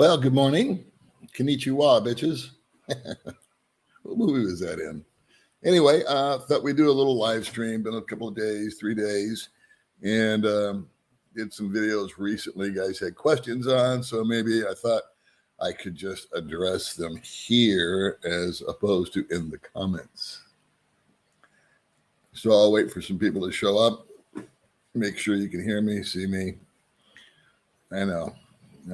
Well, good morning. Konnichiwa, bitches. What movie was that in? Anyway, thought we'd do a little live stream. Been a couple of days, 3 days, and did some videos recently. Guys had questions on, so maybe I thought I could just address them here as opposed to in the comments. So I'll wait for some people to show up. Make sure you can hear me, see me. I know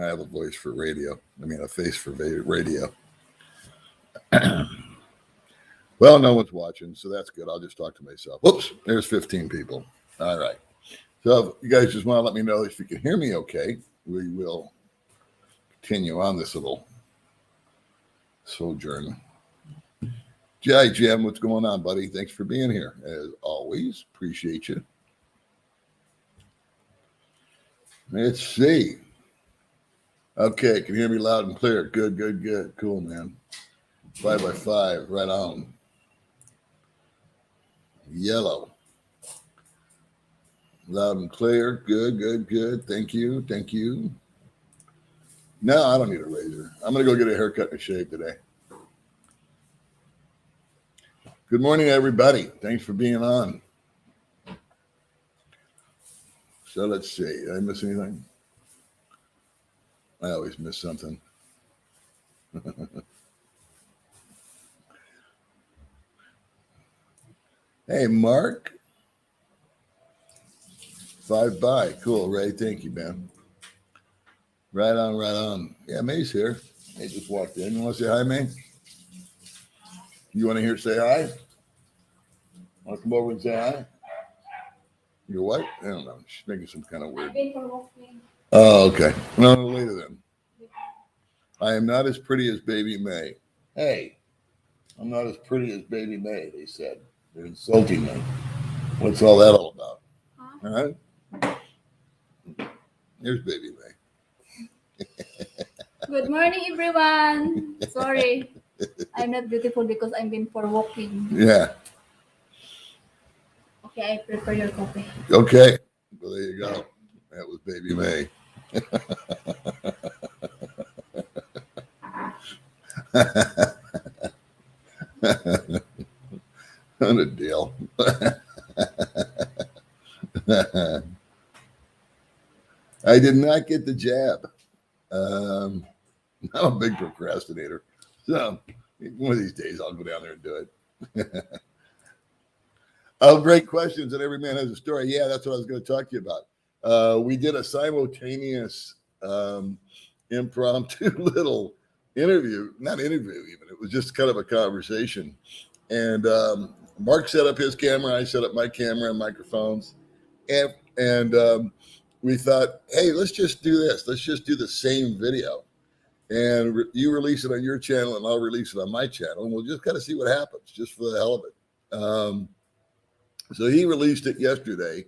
I have a voice for radio. I mean, a face for radio. Well, no one's watching, so that's good. I'll just talk to myself. Whoops, there's 15 people. All right. So if you guys just want to let me know if you can hear me okay, we will continue on this little sojourn. Hi, Jim. What's going on, buddy? Thanks for being here. As always, appreciate you. Let's see. Okay, can you hear me loud and clear? Good, good, good. Cool, man. 5x5, right on. Yellow. Loud and clear. Good, good, good. Thank you, thank you. No, I don't need a razor. I'm going to go get a haircut and a shave today. Good morning, everybody. Thanks for being on. So let's see. Did I miss anything? I always miss something. Hey, Mark. 5 by. Cool, Ray. Thank you, man. Right on, right on. Yeah, May's here. May just walked in. You want to say hi, May? You want to hear say hi? Want to come over and say hi? You're what? I don't know. She's making some kind of weird. Oh, okay. No, later then. I am not as pretty as Baby May. Hey, I'm not as pretty as Baby May, they said. They're insulting me. What's all that all about? Huh? All right. Here's Baby May. Good morning, everyone. Sorry, I'm not beautiful because I've been for walking. Yeah. Okay, I prepare your coffee. Okay. Well, there you go. That was Baby May. What a deal. I did not get the jab. I'm a big procrastinator. So one of these days I'll go down there and do it. Oh, great questions. And every man has a story. Yeah, that's what I was going to talk to you about. We did a simultaneous impromptu little interview. Not interview even. It was just kind of a conversation. And Mark set up his camera. I set up my camera and microphones. And we thought, hey, let's just do this. Let's just do the same video. And you release it on your channel and I'll release it on my channel. And we'll just kind of see what happens just for the hell of it. So he released it yesterday,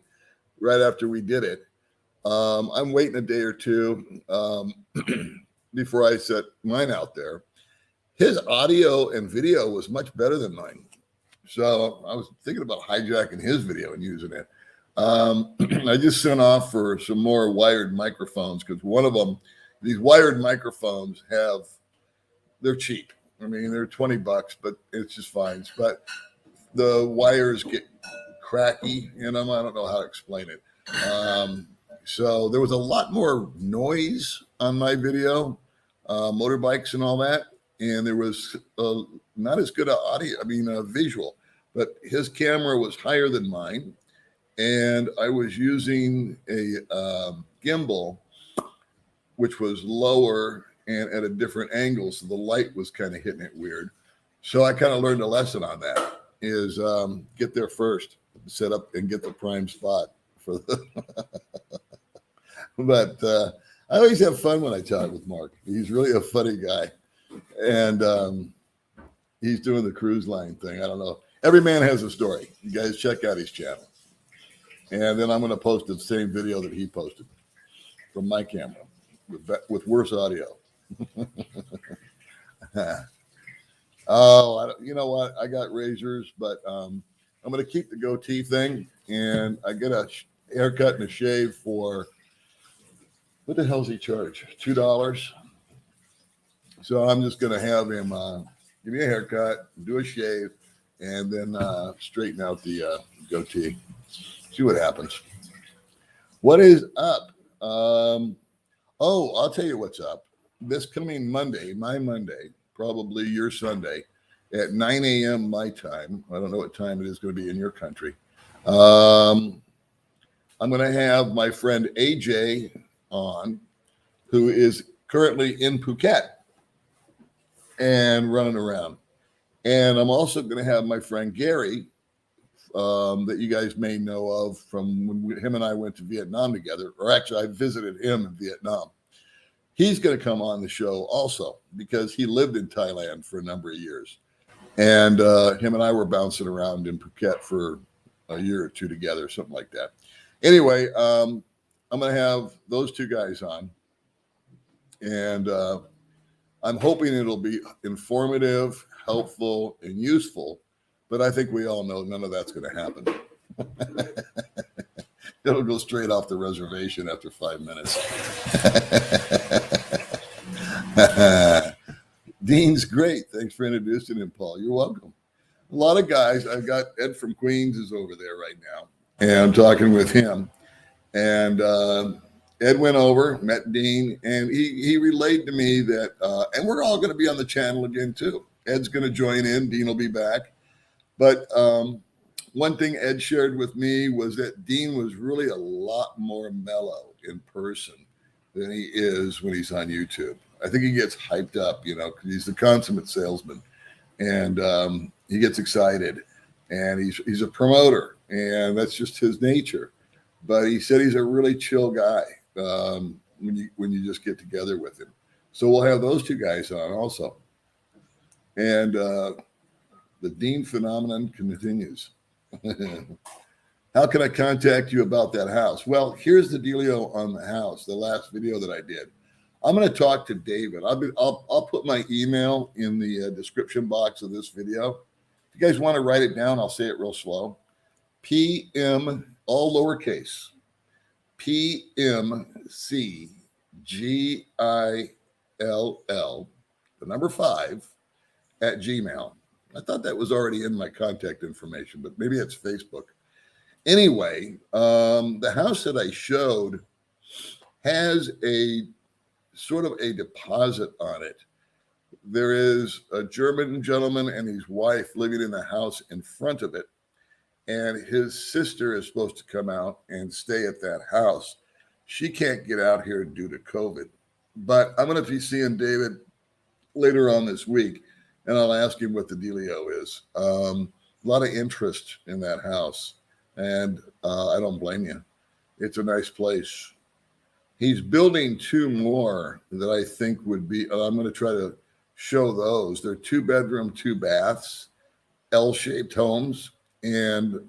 right after we did it. I'm waiting a day or two before I set mine out there. His audio and video was much better than mine. So I was thinking about hijacking his video and using it. I just sent off for some more wired microphones because one of them, these wired microphones they're cheap. I mean, they're $20, but it's just fine. But the wires get cracky in them. I don't know how to explain it. So there was a lot more noise on my video, motorbikes and all that. And there was not as good a visual, but his camera was higher than mine. And I was using a gimbal, which was lower and at a different angle. So the light was kind of hitting it weird. So I kind of learned a lesson on that is get there first, set up and get the prime spot for the, but I always have fun when I talk with Mark. He's really a funny guy. And he's doing the cruise line thing. I don't know. Every man has a story. You guys check out his channel. And then I'm going to post the same video that he posted from my camera with worse audio. Oh, you know what? I got razors, but I'm going to keep the goatee thing. And I get a haircut and a shave for, what the hell's he charge? $2? So I'm just going to have him give me a haircut, do a shave, and then straighten out the goatee. See what happens. What is up? I'll tell you what's up. This coming Monday, my Monday, probably your Sunday, at 9 a.m. my time. I don't know what time it is going to be in your country. I'm going to have my friend AJ on, who is currently in Phuket and running around. And I'm also going to have my friend Gary, that you guys may know of from when him and I went to Vietnam together, or actually I visited him in Vietnam. He's going to come on the show also because he lived in Thailand for a number of years. And him and I were bouncing around in Phuket for a year or two together, something like that. Anyway, I'm going to have those two guys on. And I'm hoping it'll be informative, helpful, and useful. But I think we all know none of that's going to happen. It'll go straight off the reservation after 5 minutes. Dean's great. Thanks for introducing him, Paul. You're welcome. A lot of guys. I've got Ed from Queens is over there right now, and I'm talking with him. And Ed went over, met Dean, and he relayed to me that, and we're all going to be on the channel again too. Ed's going to join in. Dean will be back. But one thing Ed shared with me was that Dean was really a lot more mellow in person than he is when he's on YouTube. I think he gets hyped up, because he's the consummate salesman, and he gets excited, and he's a promoter, and that's just his nature. But he said he's a really chill guy when you just get together with him. So we'll have those two guys on also, and the Dean phenomenon continues. How can I contact you about that house? Well, here's the dealio on the house, the last video that I did. I'm going to talk to David. I'll put my email in the description box of this video. If you guys want to write it down, I'll say it real slow. PM, all lowercase, PMCGILL, the number 5, at Gmail. I thought that was already in my contact information, but maybe it's Facebook. Anyway, the house that I showed has a sort of a deposit on it. There is a German gentleman and his wife living in the house in front of it, and his sister is supposed to come out and stay at that house. She can't get out here due to COVID, but I'm going to be seeing David later on this week, and I'll ask him what the dealio is. A lot of interest in that house, and I don't blame you. It's a nice place. He's building 2 more that I think would be, I'm going to try to show those. They're 2-bedroom, 2 baths, L-shaped homes. And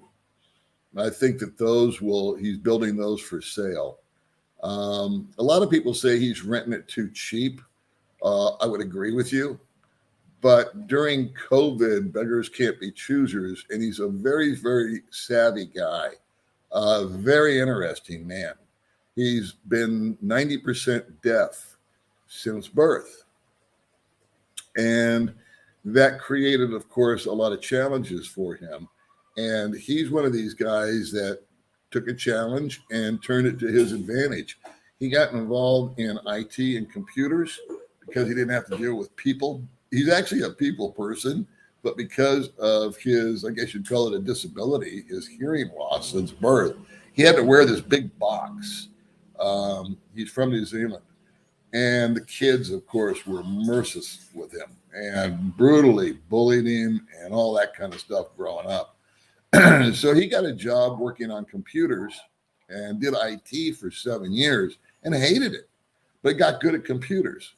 I think that he's building those for sale. A lot of people say he's renting it too cheap. I would agree with you. But during COVID, beggars can't be choosers. And he's a very, very savvy guy, very interesting man. He's been 90% deaf since birth. And that created, of course, a lot of challenges for him. And he's one of these guys that took a challenge and turned it to his advantage. He got involved in IT and computers because he didn't have to deal with people. He's actually a people person, but because of his, I guess you'd call it a disability, his hearing loss since birth, he had to wear this big box. He's from New Zealand, and the kids, of course, were merciless with him and brutally bullied him and all that kind of stuff growing up. So he got a job working on computers and did IT for 7 years and hated it, but got good at computers.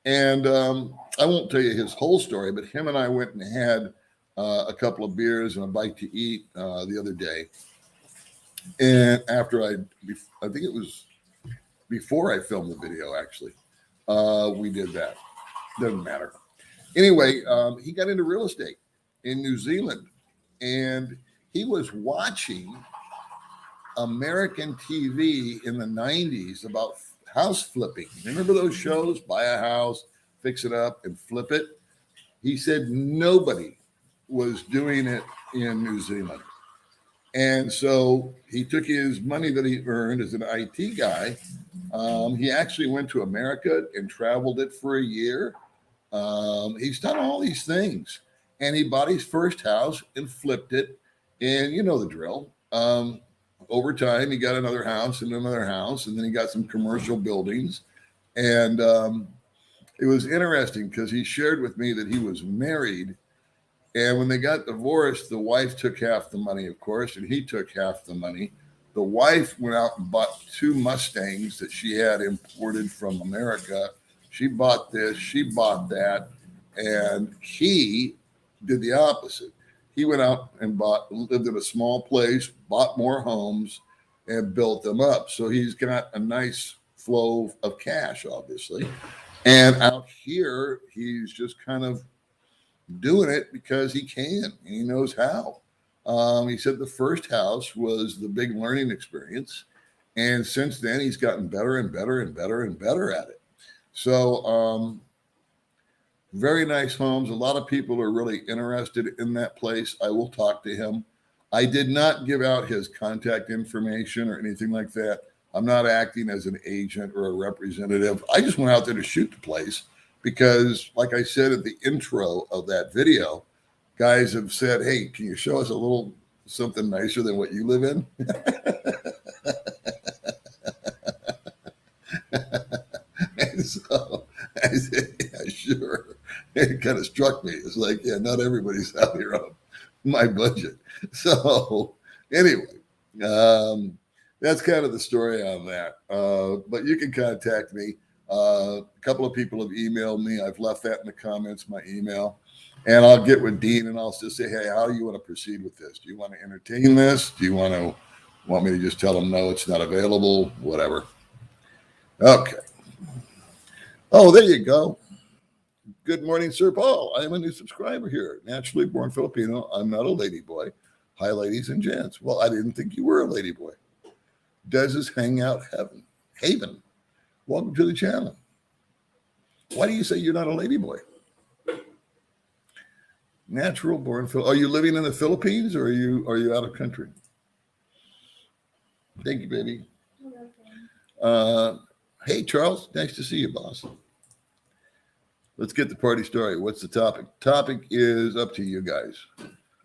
And I won't tell you his whole story, but him and I went and had a couple of beers and a bite to eat the other day. And after I think it was before I filmed the video, actually, we did that. Doesn't matter. Anyway, he got into real estate in New Zealand, and he was watching American TV in the 90s about house flipping. Remember those shows? Buy a house, fix it up and flip it. He said nobody was doing it in New Zealand. And so he took his money that he earned as an IT guy. He actually went to America and traveled it for a year. He's done all these things. And he bought his first house and flipped it. And you know the drill. Over time, he got another house and another house. And then he got some commercial buildings. And it was interesting because he shared with me that he was married. And when they got divorced, the wife took half the money, of course, and he took half the money. The wife went out and bought 2 Mustangs that she had imported from America. She bought this, she bought that, and he did the opposite. He went out and lived in a small place, bought more homes, and built them up. So he's got a nice flow of cash, obviously. And out here, he's just kind of doing it because he can and he knows how. He said the first house was the big learning experience. And since then, he's gotten better and better and better and better at it. So very nice homes. A lot of people are really interested in that place. I will talk to him. I did not give out his contact information or anything like that. I'm not acting as an agent or a representative. I just went out there to shoot the place because, like I said at the intro of that video, guys have said, hey, can you show us a little something nicer than what you live in? And so I said, yeah, sure. It kind of struck me. It's like, yeah, not everybody's out here on my budget. So anyway, that's kind of the story on that. But you can contact me. A couple of people have emailed me. I've left that in the comments, my email. And I'll get with Dean and I'll just say, hey, how do you want to proceed with this? Do you want to entertain this? Do you want me to just tell them, no, it's not available? Whatever. Okay. Oh, there you go. Good morning, Sir Paul. I am a new subscriber here. Naturally born Filipino. I'm not a lady boy. Hi, ladies and gents. Well, I didn't think you were a lady boy. Dez's Hangout Haven. Welcome to the channel. Why do you say you're not a lady boy? Natural born Phil. Are you living in the Philippines or are you out of country? Thank you, baby. Hey, Charles. Nice to see you, boss. Let's get the party started. What's the topic? Topic is up to you guys.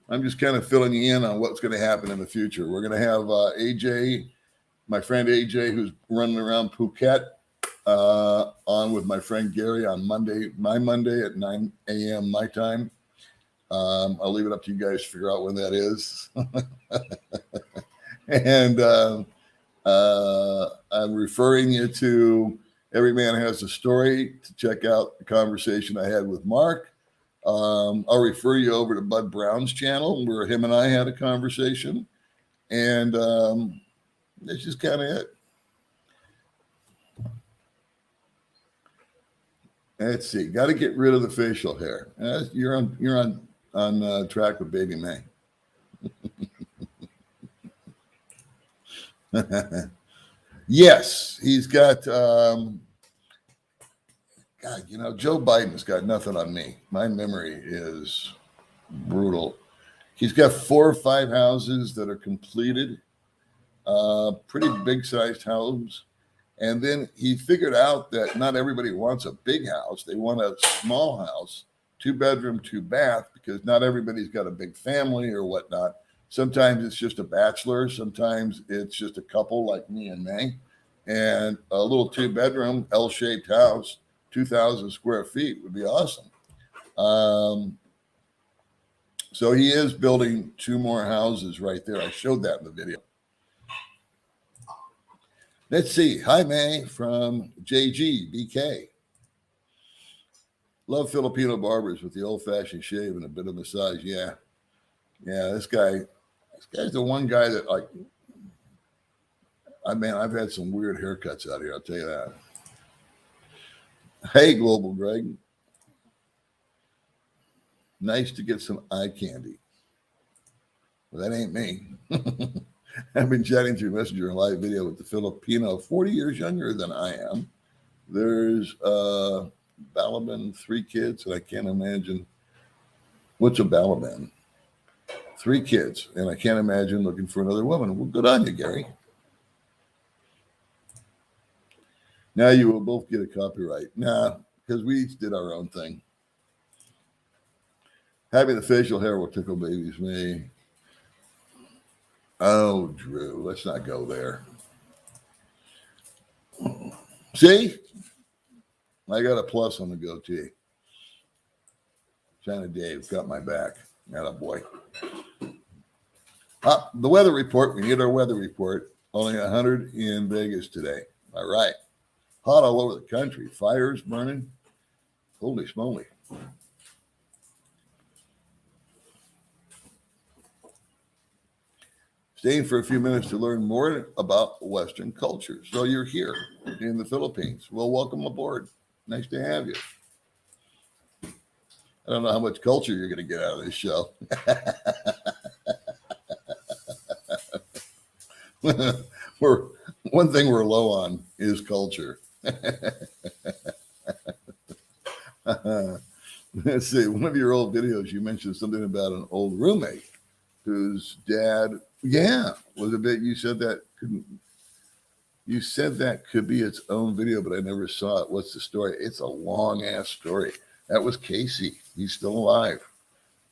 I'm just kind of filling you in on what's going to happen in the future. We're going to have AJ, my friend AJ, who's running around Phuket, on with my friend Gary on Monday, my Monday at 9 a.m. my time. I'll leave it up to you guys to figure out when that is. And I'm referring you to Every Man Has a Story to check out the conversation I had with Mark. I'll refer you over to Bud Brown's channel where him and I had a conversation. And that's just kind of it. Let's see. Got to get rid of the facial hair. You're on track with Baby May. Yes, he's got. God, Joe Biden's got nothing on me. My memory is brutal. He's got 4 or 5 houses that are completed, pretty big-sized homes. And then he figured out that not everybody wants a big house. They want a small house, 2-bedroom, 2-bath, because not everybody's got a big family or whatnot. Sometimes it's just a bachelor. Sometimes it's just a couple like me and May. And a little 2-bedroom L-shaped house, 2,000 square feet would be awesome. So he is building 2 more houses right there. I showed that in the video. Let's see. Hi, May from JG BK. Love Filipino barbers with the old-fashioned shave and a bit of massage. Yeah. This guy's the one guy that, like, I've had some weird haircuts out here. I'll tell you that. Hey, Global Greg. Nice to get some eye candy. Well, that ain't me. I've been chatting through Messenger and live video with the Filipino 40 years younger than I am. There's Balaban, 3 kids, and I can't imagine. What's a Balaban? 3 kids, and I can't imagine looking for another woman. Well, good on you, Gary. Now you will both get a copyright. Nah, because we each did our own thing. Having the facial hair will tickle babies me. Oh, Drew, let's not go there. See? I got a plus on the goatee. China Dave got my back. Atta boy. The weather report. We need our weather report. Only 100 in Vegas today. All right. Hot all over the country. Fires burning. Holy smoly. Staying for a few minutes to learn more about Western culture. So you're here in the Philippines. Well, welcome aboard. Nice to have you. I don't know how much culture you're going to get out of this show. One thing we're low on is culture. Let's see. One of your old videos, you mentioned something about an old roommate whose dad, was a bit. You said that could be its own video, but I never saw it. What's the story? It's a long ass story. That was Casey. He's still alive,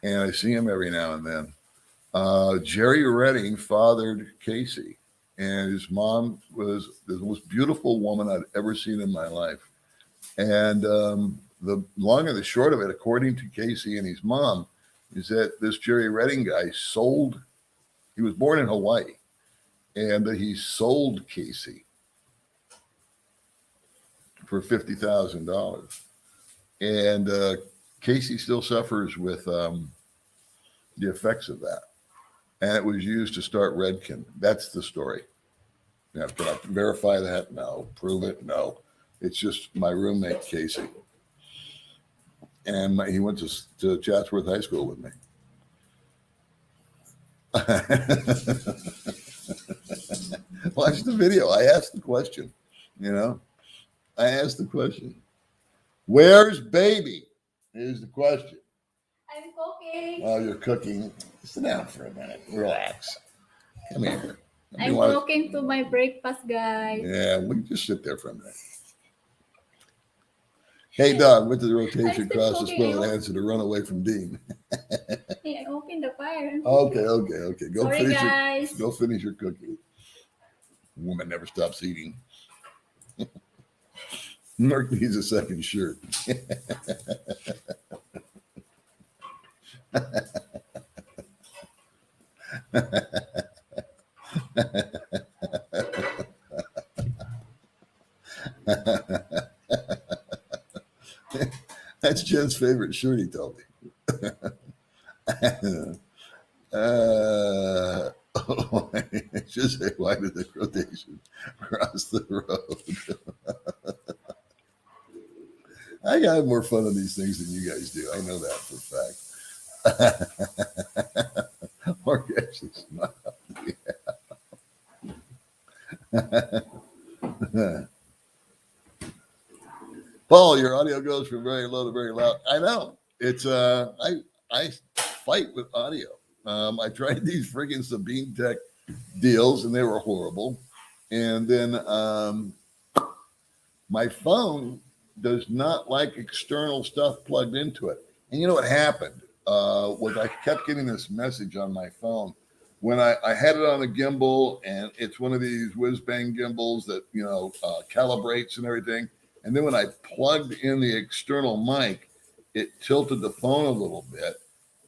and I see him every now and then. Jerry Redding fathered Casey, and his mom was the most beautiful woman I'd ever seen in my life. And the long and the short of it, according to Casey and his mom, is that this Jerry Redding guy he was born in Hawaii, and he sold Casey for $50,000. And Casey still suffers with the effects of that. And it was used to start Redken. That's the story. Now, can I verify that? No. Prove it? No. It's just my roommate, Casey. And he went to Chatsworth High School with me. Watch the video. I asked the question. I asked the question. Where's baby? Here's the question. I'm cooking. Oh, you're cooking. Sit down for a minute. Relax. Come here. I'm cooking to my breakfast, guys. Yeah, we just sit there for a minute. Hey, Don, went to the rotation across the spoon and answered to run away from Dean. Hey, I opened the fire. Okay. Go finish your cookie. Woman never stops eating. Mark needs a second shirt. That's Jen's favorite shirt, he told me. Just say, why did the rotation cross the road? I have more fun on these things than you guys do. I know that for a fact. Mark actually smiled. Yeah. Paul, your audio goes from very low to very loud. I know. It's I fight with audio. I tried these friggin' Sabine Tech deals and they were horrible. And then my phone does not like external stuff plugged into it. And you know what happened was I kept getting this message on my phone when I had it on a gimbal, and it's one of these whiz bang gimbals that calibrates and everything. And then when I plugged in the external mic, it tilted the phone a little bit,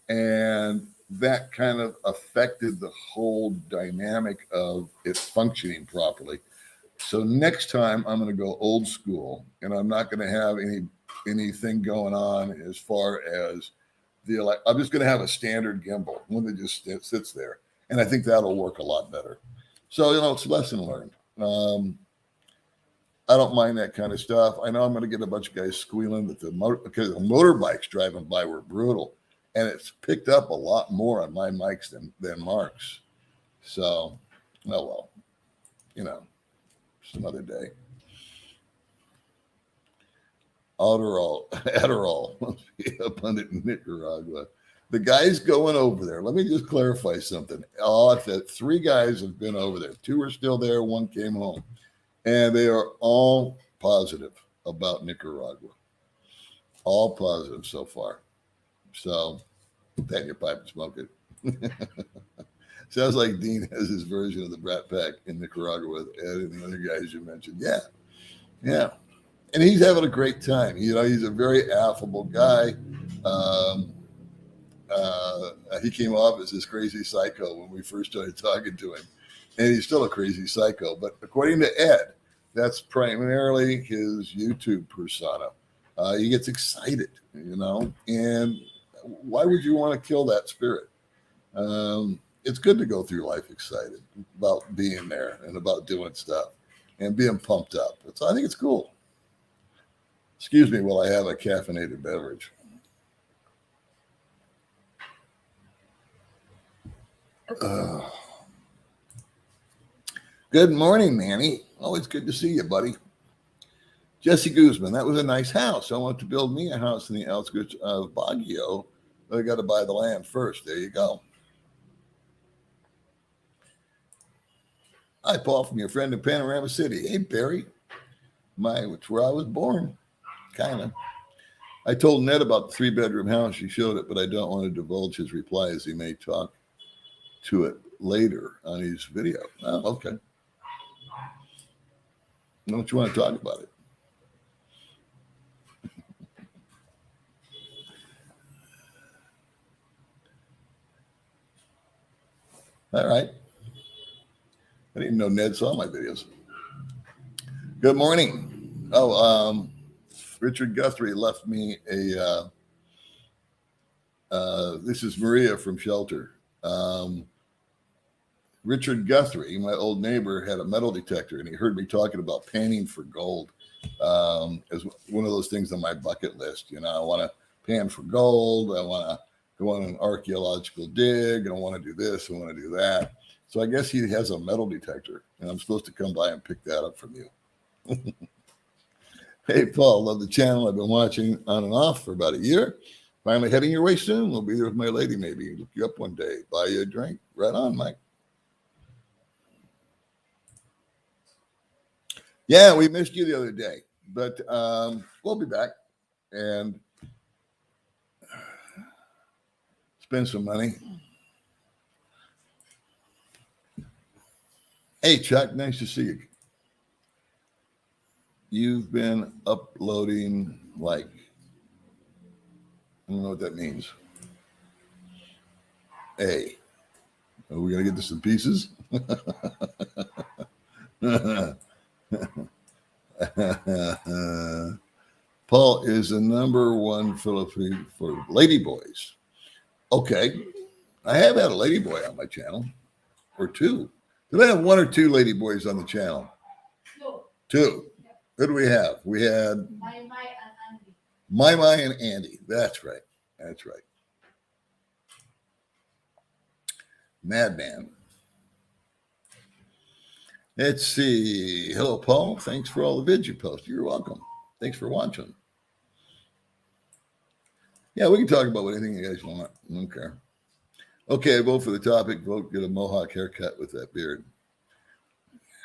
and that kind of affected the whole dynamic of it functioning properly. So next time I'm going to go old school, and I'm not going to have anything going on as far as I'm just going to have a standard gimbal, one that just sits there, and I think that'll work a lot better. So it's a lesson learned. I don't mind that kind of stuff. I know I'm going to get a bunch of guys squealing that because the motorbikes driving by were brutal, and it's picked up a lot more on my mics than Mark's. So, well, some other day. Adderall must be abundant in Nicaragua. The guys going over there, let me just clarify something. Three guys have been over there. Two are still there. One came home. And they are all positive about Nicaragua. All positive so far. So, take your pipe and smoke it. Sounds like Dean has his version of the Brat Pack in Nicaragua with Ed and the other guys you mentioned. Yeah. Yeah. And he's having a great time. He's a very affable guy. He came off as this crazy psycho when we first started talking to him. And he's still a crazy psycho. But according to Ed, that's primarily his YouTube persona. He gets excited, and why would you want to kill that spirit? It's good to go through life excited about being there and about doing stuff and being pumped up. I think it's cool. Excuse me while I have a caffeinated beverage. Good morning, Manny. Always good to see you, buddy. Jesse Guzman, that was a nice house. I want to build me a house in the outskirts of Baguio, but I got to buy the land first. There you go. Hi, Paul, from your friend in Panorama City. Hey, Barry. It's where I was born, kind of. I told Ned about the 3-bedroom house. He showed it, but I don't want to divulge his reply as he may talk to it later on his video. Oh, okay. Don't you want to talk about it? All right. I didn't know Ned saw my videos. Good morning. Richard Guthrie left me this is Maria from Shelter. Richard Guthrie, my old neighbor, had a metal detector, and he heard me talking about panning for gold as one of those things on my bucket list. I want to pan for gold. I want to go on an archaeological dig. I want to do this. I want to do that. So I guess he has a metal detector, and I'm supposed to come by and pick that up from you. Hey, Paul, love the channel. I've been watching on and off for about a year. Finally heading your way soon. We'll be there with my lady, maybe. Look you up one day. Buy you a drink. Right on, Mike. Yeah, we missed you the other day, but we'll be back and spend some money. Hey, Chuck, nice to see you. You've been uploading I don't know what that means. Hey, are we going to get this in pieces? Paul is the #1 Philippine for ladyboys. Okay. I have had a ladyboy on my channel, or two. Did I have one or two ladyboys on the channel? Two. Who do we have? We had Mai and Andy. That's right. Madman. Let's see. Hello, Paul. Thanks for all the vids you post. You're welcome. Thanks for watching. Yeah, we can talk about anything you guys want. I don't care. Okay, vote for the topic. Vote get a mohawk haircut with that beard.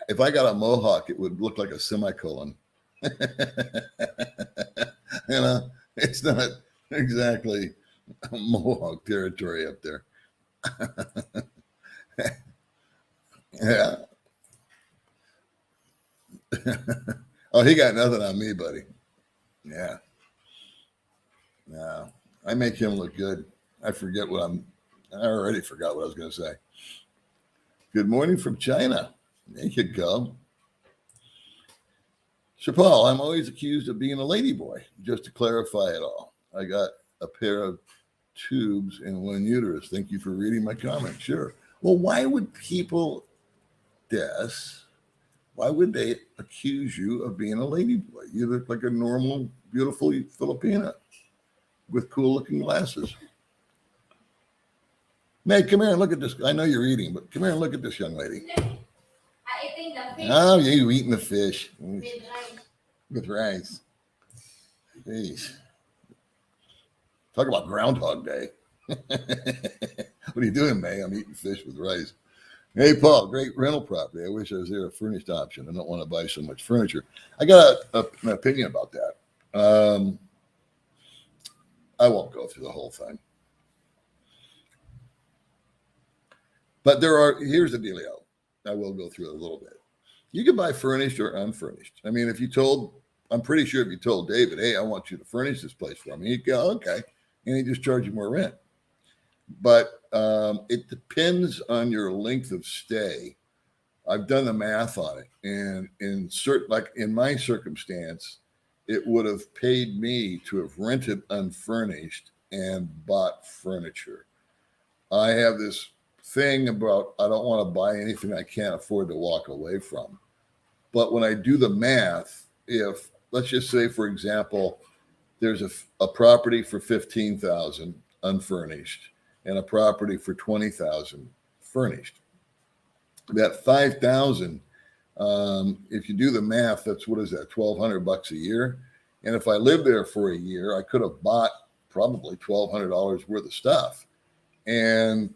If I got a mohawk, it would look like a semicolon. It's not exactly mohawk territory up there. Yeah. Oh, he got nothing on me, buddy. Yeah. No, I make him look good. I already forgot what I was going to say. Good morning from China. There you go. Sir Paul, I'm always accused of being a ladyboy. Just to clarify it all, I got a pair of tubes and one uterus. Thank you for reading my comment. Sure. Well, why would people, why would they accuse you of being a ladyboy? You look like a normal, beautiful Filipina with cool-looking glasses. Meg, come here and look at this. I know you're eating, but come here and look at this young lady. I'm eating the fish. Oh, you eating the fish. With rice. With rice. Jeez. Talk about Groundhog Day. What are you doing, May? I'm eating fish with rice. Hey, Paul, great rental property. I wish I was there a furnished option. I don't want to buy so much furniture. I got an opinion about that. I won't go through the whole thing. But here's the dealio. I will go through it a little bit. You can buy furnished or unfurnished. I mean, I'm pretty sure if you told David, hey, I want you to furnish this place for me, he'd go, okay. And he'd just charge you more rent. But it depends on your length of stay. I've done the math on it. And in my circumstance, it would have paid me to have rented unfurnished and bought furniture. I have this thing about I don't want to buy anything I can't afford to walk away from. But when I do the math, if let's just say, for example, there's a property for $15,000 unfurnished and a property for $20,000 furnished, that $5,000, if you do the math, that's what is that, $1,200 a year? And if I lived there for a year, I could have bought probably $1,200 worth of stuff. And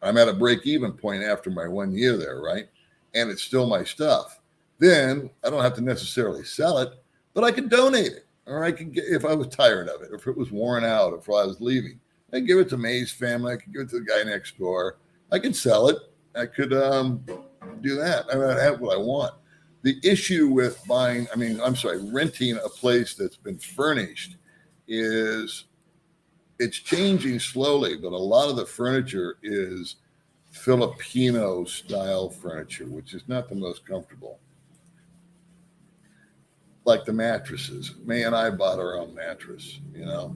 I'm at a break-even point after my 1 year there, right? And it's still my stuff. Then I don't have to necessarily sell it, but I could donate it. Or I could get, if I was tired of it, if it was worn out, if I was leaving, I'd give it to May's family. I could give it to the guy next door. I could sell it. I could do that. I mean, I have what I want. The issue with renting a place that's been furnished is it's changing slowly, but a lot of the furniture is Filipino style furniture, which is not the most comfortable. Like the mattresses. May and I bought our own mattress, you know.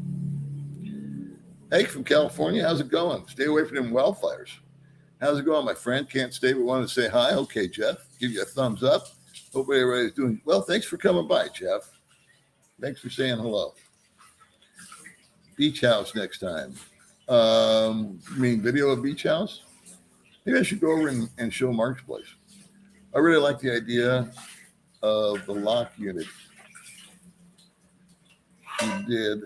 Hey, from California, how's it going? Stay away from them wildfires. How's it going, my friend? Can't stay, but wanted to say hi. Okay, Jeff. Give you a thumbs up. Hope everybody's doing well. Thanks for coming by, Jeff. Thanks for saying hello. Beach house next time. You mean video of beach house? Maybe I should go over and show Mark's place. I really like the idea of the lock unit he did.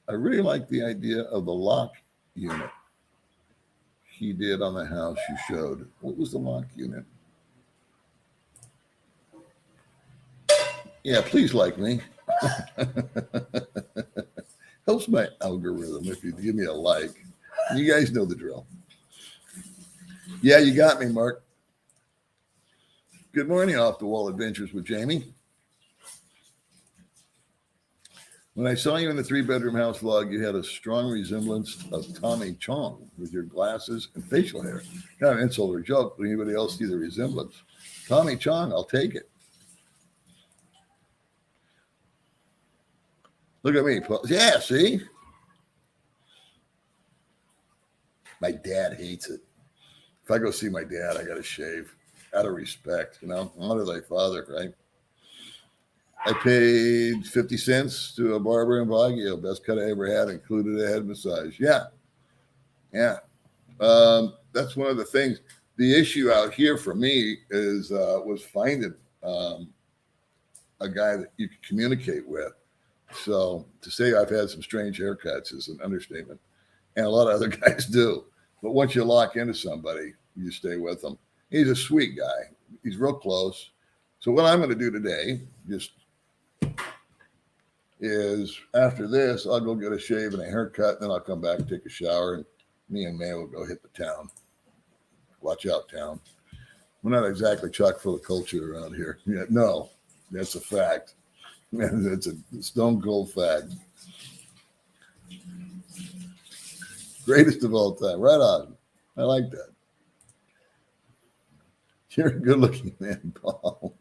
I really like the idea of the lock unit he did on the house you showed. What was the lock unit? Yeah, please like me. Helps my algorithm if you give me a like. You guys know the drill. Yeah, you got me, Mark. Good morning, Off the Wall Adventures with Jamie. When I saw you in the 3-bedroom house vlog, you had a strong resemblance of Tommy Chong with your glasses and facial hair. Not an insult or a joke, but anybody else see the resemblance? Tommy Chong, I'll take it. Look at me. Yeah, see? My dad hates it. If I go see my dad, I got to shave out of respect, you know, honor thy father, right? I paid 50 cents to a barber in Baguio. Best cut I ever had, included a head massage. Yeah. That's one of the things. The issue out here for me is was finding a guy that you can communicate with. So to say I've had some strange haircuts is an understatement. And a lot of other guys do. But once you lock into somebody, you stay with them. He's a sweet guy. He's real close. So what I'm going to do today is after this, I'll go get a shave and a haircut, and then I'll come back and take a shower, and me and May will go hit the town. Watch out, town. We're not exactly chock full of culture around here. Yeah, no, that's a fact. That's a stone cold fact. Greatest of all time. Right on. I like that. You're a good looking man, Paul.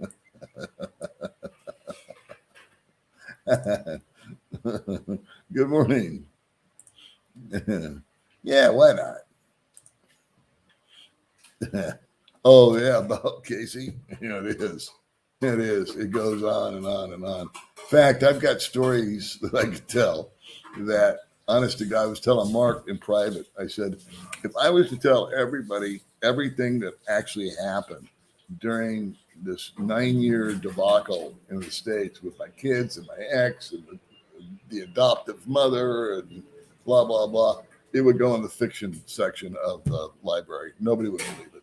Good morning. Yeah, why not? Oh, yeah, about Casey. You know, it is. It is. It goes on and on and on. In fact, I've got stories that I could tell that, honest to God, I was telling Mark in private. I said, if I was to tell everybody everything that actually happened during this 9-year debacle in the States with my kids and my ex and the adoptive mother and blah, blah, blah. It would go in the fiction section of the library. Nobody would believe it.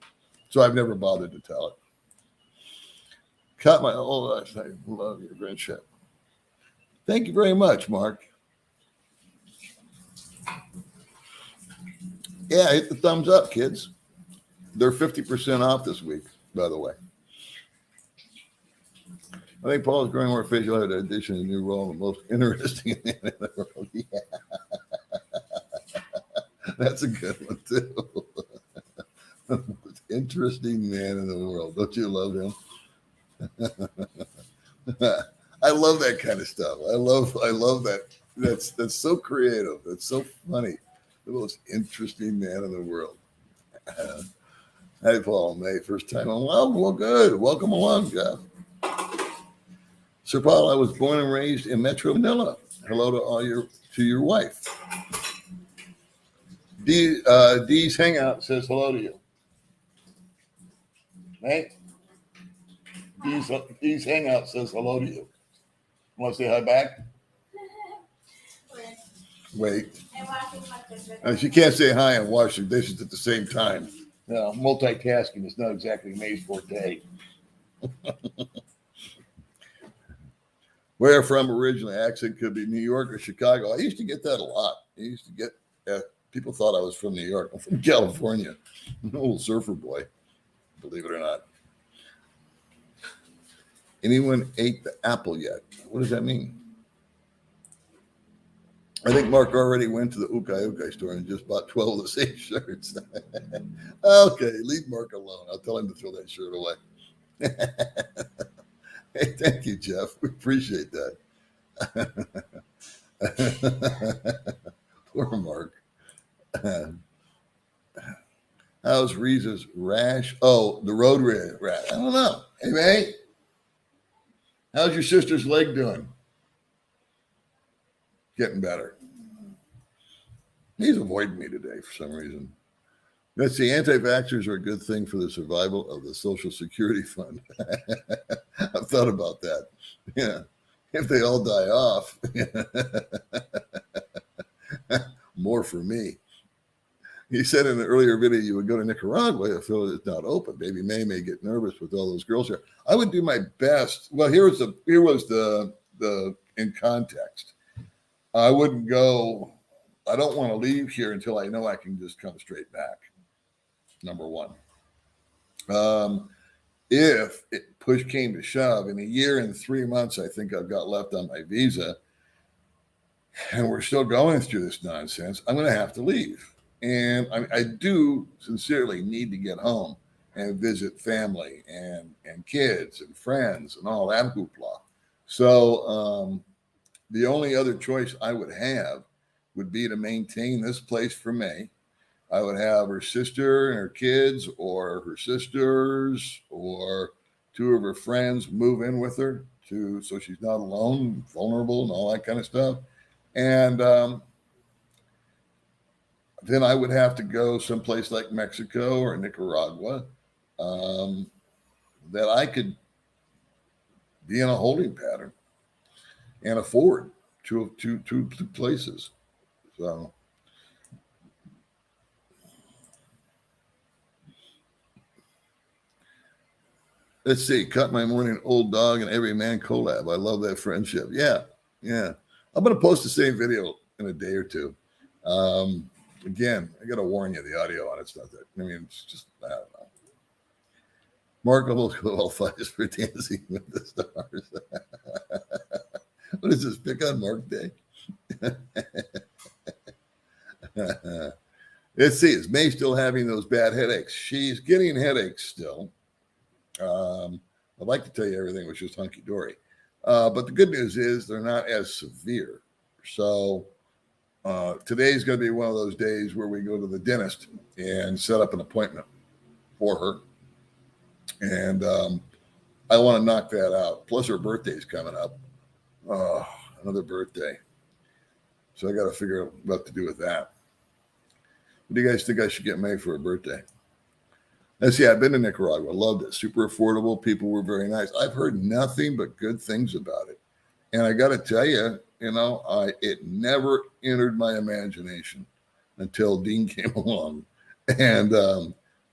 So I've never bothered to tell it. Cut my whole life. I love your friendship. Thank you very much, Mark. Yeah, hit the thumbs up, kids. They're 50% off this week, by the way. I think Paul is growing more facial hair to audition a new role, the most interesting man in the world. Yeah. That's a good one, too. Most interesting man in the world. Don't you love him? I love that kind of stuff. I love that. That's so creative. That's so funny. The most interesting man in the world. Hi, Paul. May first time on. Well, good. Welcome along, Jeff. Sir Paul, I was born and raised in Metro Manila. Hello to your wife. Dee's Hangout says hello to you. Hey, Dee's Hangout says hello to you. Want to say hi back? Wait. She can't say hi and wash her dishes at the same time. No, multitasking is not exactly May's forte. Where from originally? Accent could be New York or Chicago. I used to get that a lot. I used to get people thought I was from New York. I'm from California. I'm an old surfer boy, believe it or not. Anyone ate the apple yet? What does that mean? I think Mark already went to the Ukai store and just bought 12 of the same shirts. Okay, leave Mark alone. I'll tell him to throw that shirt away. Hey, thank you, Jeff. We appreciate that. Poor Mark. How's Reese's rash? Oh, the road rash. I don't know. Hey, mate. How's your sister's leg doing? Getting better. He's avoiding me today for some reason. Let's see. Anti-vaxxers are a good thing for the survival of the Social Security Fund. I've thought about that. Yeah. If they all die off, more for me. He said in an earlier video you would go to Nicaragua if it is not open. Baby may get nervous with all those girls here. I would do my best. Well, here was the in context. I wouldn't go. I don't want to leave here until I know I can just come straight back. Number one. If push came to shove, in a year and 3 months, I think I've got left on my visa, and we're still going through this nonsense, I'm going to have to leave. And I do sincerely need to get home and visit family and kids and friends and all that hoopla. So the only other choice I would have would be to maintain this place for May. I would have her sister and her kids or her sisters or two of her friends move in with her so she's not alone, vulnerable, and all that kind of stuff. And then I would have to go someplace like Mexico or Nicaragua that I could be in a holding pattern and afford two places. So let's see. Cut my morning old dog and every man collab. I love that friendship. Yeah. I'm going to post the same video in a day or two. Again, I got to warn you, the audio on it's not that. I mean, it's just, I don't know. Mark will qualifies for Dancing with the Stars. What is this? Pick on Mark Day? Let's see. Is May still having those bad headaches? She's getting headaches still. I'd like to tell you everything was just hunky-dory. But the good news is they're not as severe. So today's going to be one of those days where we go to the dentist and set up an appointment for her. And I want to knock that out. Plus her birthday's coming up. Oh, another birthday. So I got to figure out what to do with that. What do you guys think I should get May for her birthday? Let's see. I've been to Nicaragua. Loved it. Super affordable. People were very nice. I've heard nothing but good things about it. And I got to tell you, it never entered my imagination until Dean came along. And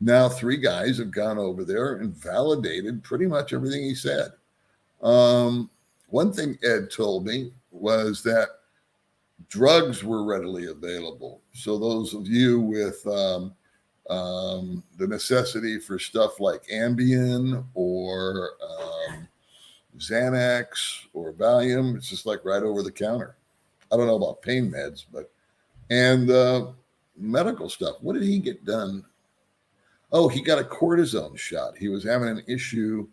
now 3 guys have gone over there and validated pretty much everything he said. One thing Ed told me was that drugs were readily available. So those of you with the necessity for stuff like Ambien or Xanax or Valium, it's just like right over the counter. I don't know about pain meds, and medical stuff. What did he get done? Oh, he got a cortisone shot. He was having an issue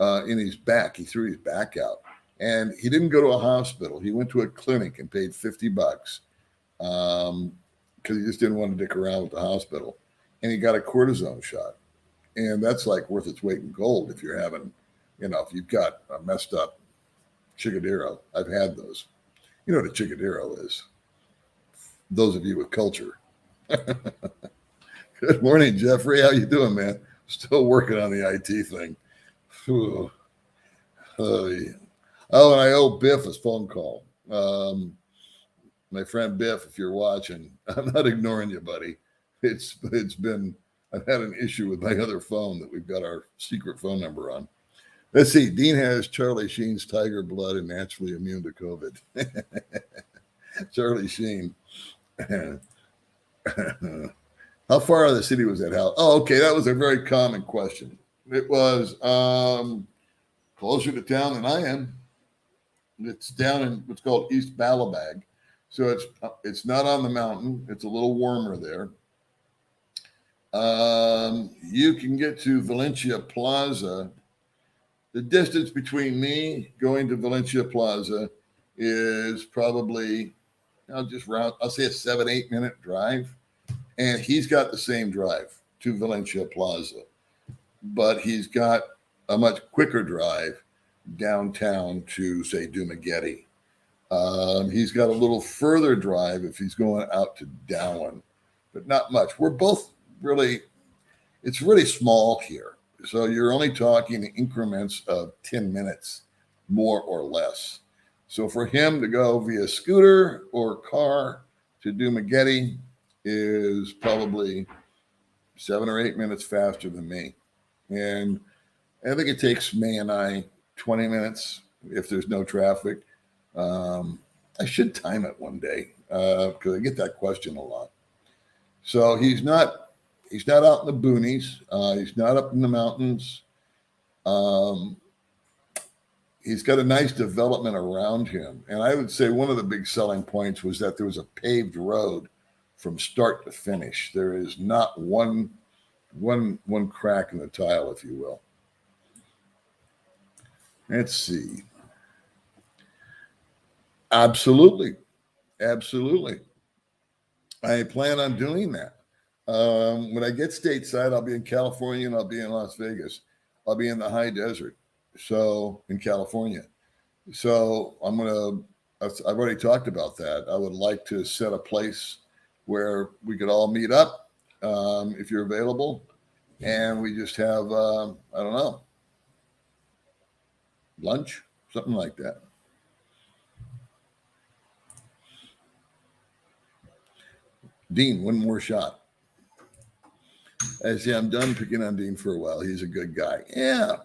in his back. He threw his back out, and he didn't go to a hospital. He went to a clinic and paid $50 because he just didn't want to dick around with the hospital. And he got a cortisone shot, and that's like worth its weight in gold if you're having, if you've got a messed up chicadero. I've had those. You know what a chicadero is? Those of you with culture. Good morning, Jeffrey. How you doing, man? Still working on the IT thing. Oh, yeah. And I owe Biff a phone call. My friend Biff, if you're watching, I'm not ignoring you, buddy. I've had an issue with my other phone that we've got our secret phone number on. Let's see. Dean has Charlie Sheen's tiger blood and naturally immune to COVID. Charlie Sheen. How far out of the city was that house? Oh, okay. That was a very common question. It was closer to town than I am. It's down in what's called East Ballabag. So it's not on the mountain. It's a little warmer there. You can get to Valencia Plaza. The distance between me going to Valencia Plaza is probably, I'll say a 7-8 minute drive. And he's got the same drive to Valencia Plaza, but he's got a much quicker drive downtown to, say, Dumaguete. He's got a little further drive if he's going out to Dowan, but not much. We're both it's really small here. So you're only talking increments of 10 minutes, more or less. So for him to go via scooter or car to Dumaguete is probably 7 or 8 minutes faster than me. And I think it takes May and I 20 minutes if there's no traffic. I should time it one day because I get that question a lot. So he's not out in the boonies. He's not up in the mountains. He's got a nice development around him. And I would say one of the big selling points was that there was a paved road from start to finish. There is not one crack in the tile, if you will. Let's see. Absolutely. I plan on doing that. When I get stateside, I'll be in California and I'll be in Las Vegas. I'll be in the high desert, so in California. So I've already talked about that. I would like to set a place where we could all meet up if you're available. And we just have, lunch, something like that. Dean, one more shot. I say, I'm done picking on Dean for a while. He's a good guy. Yeah,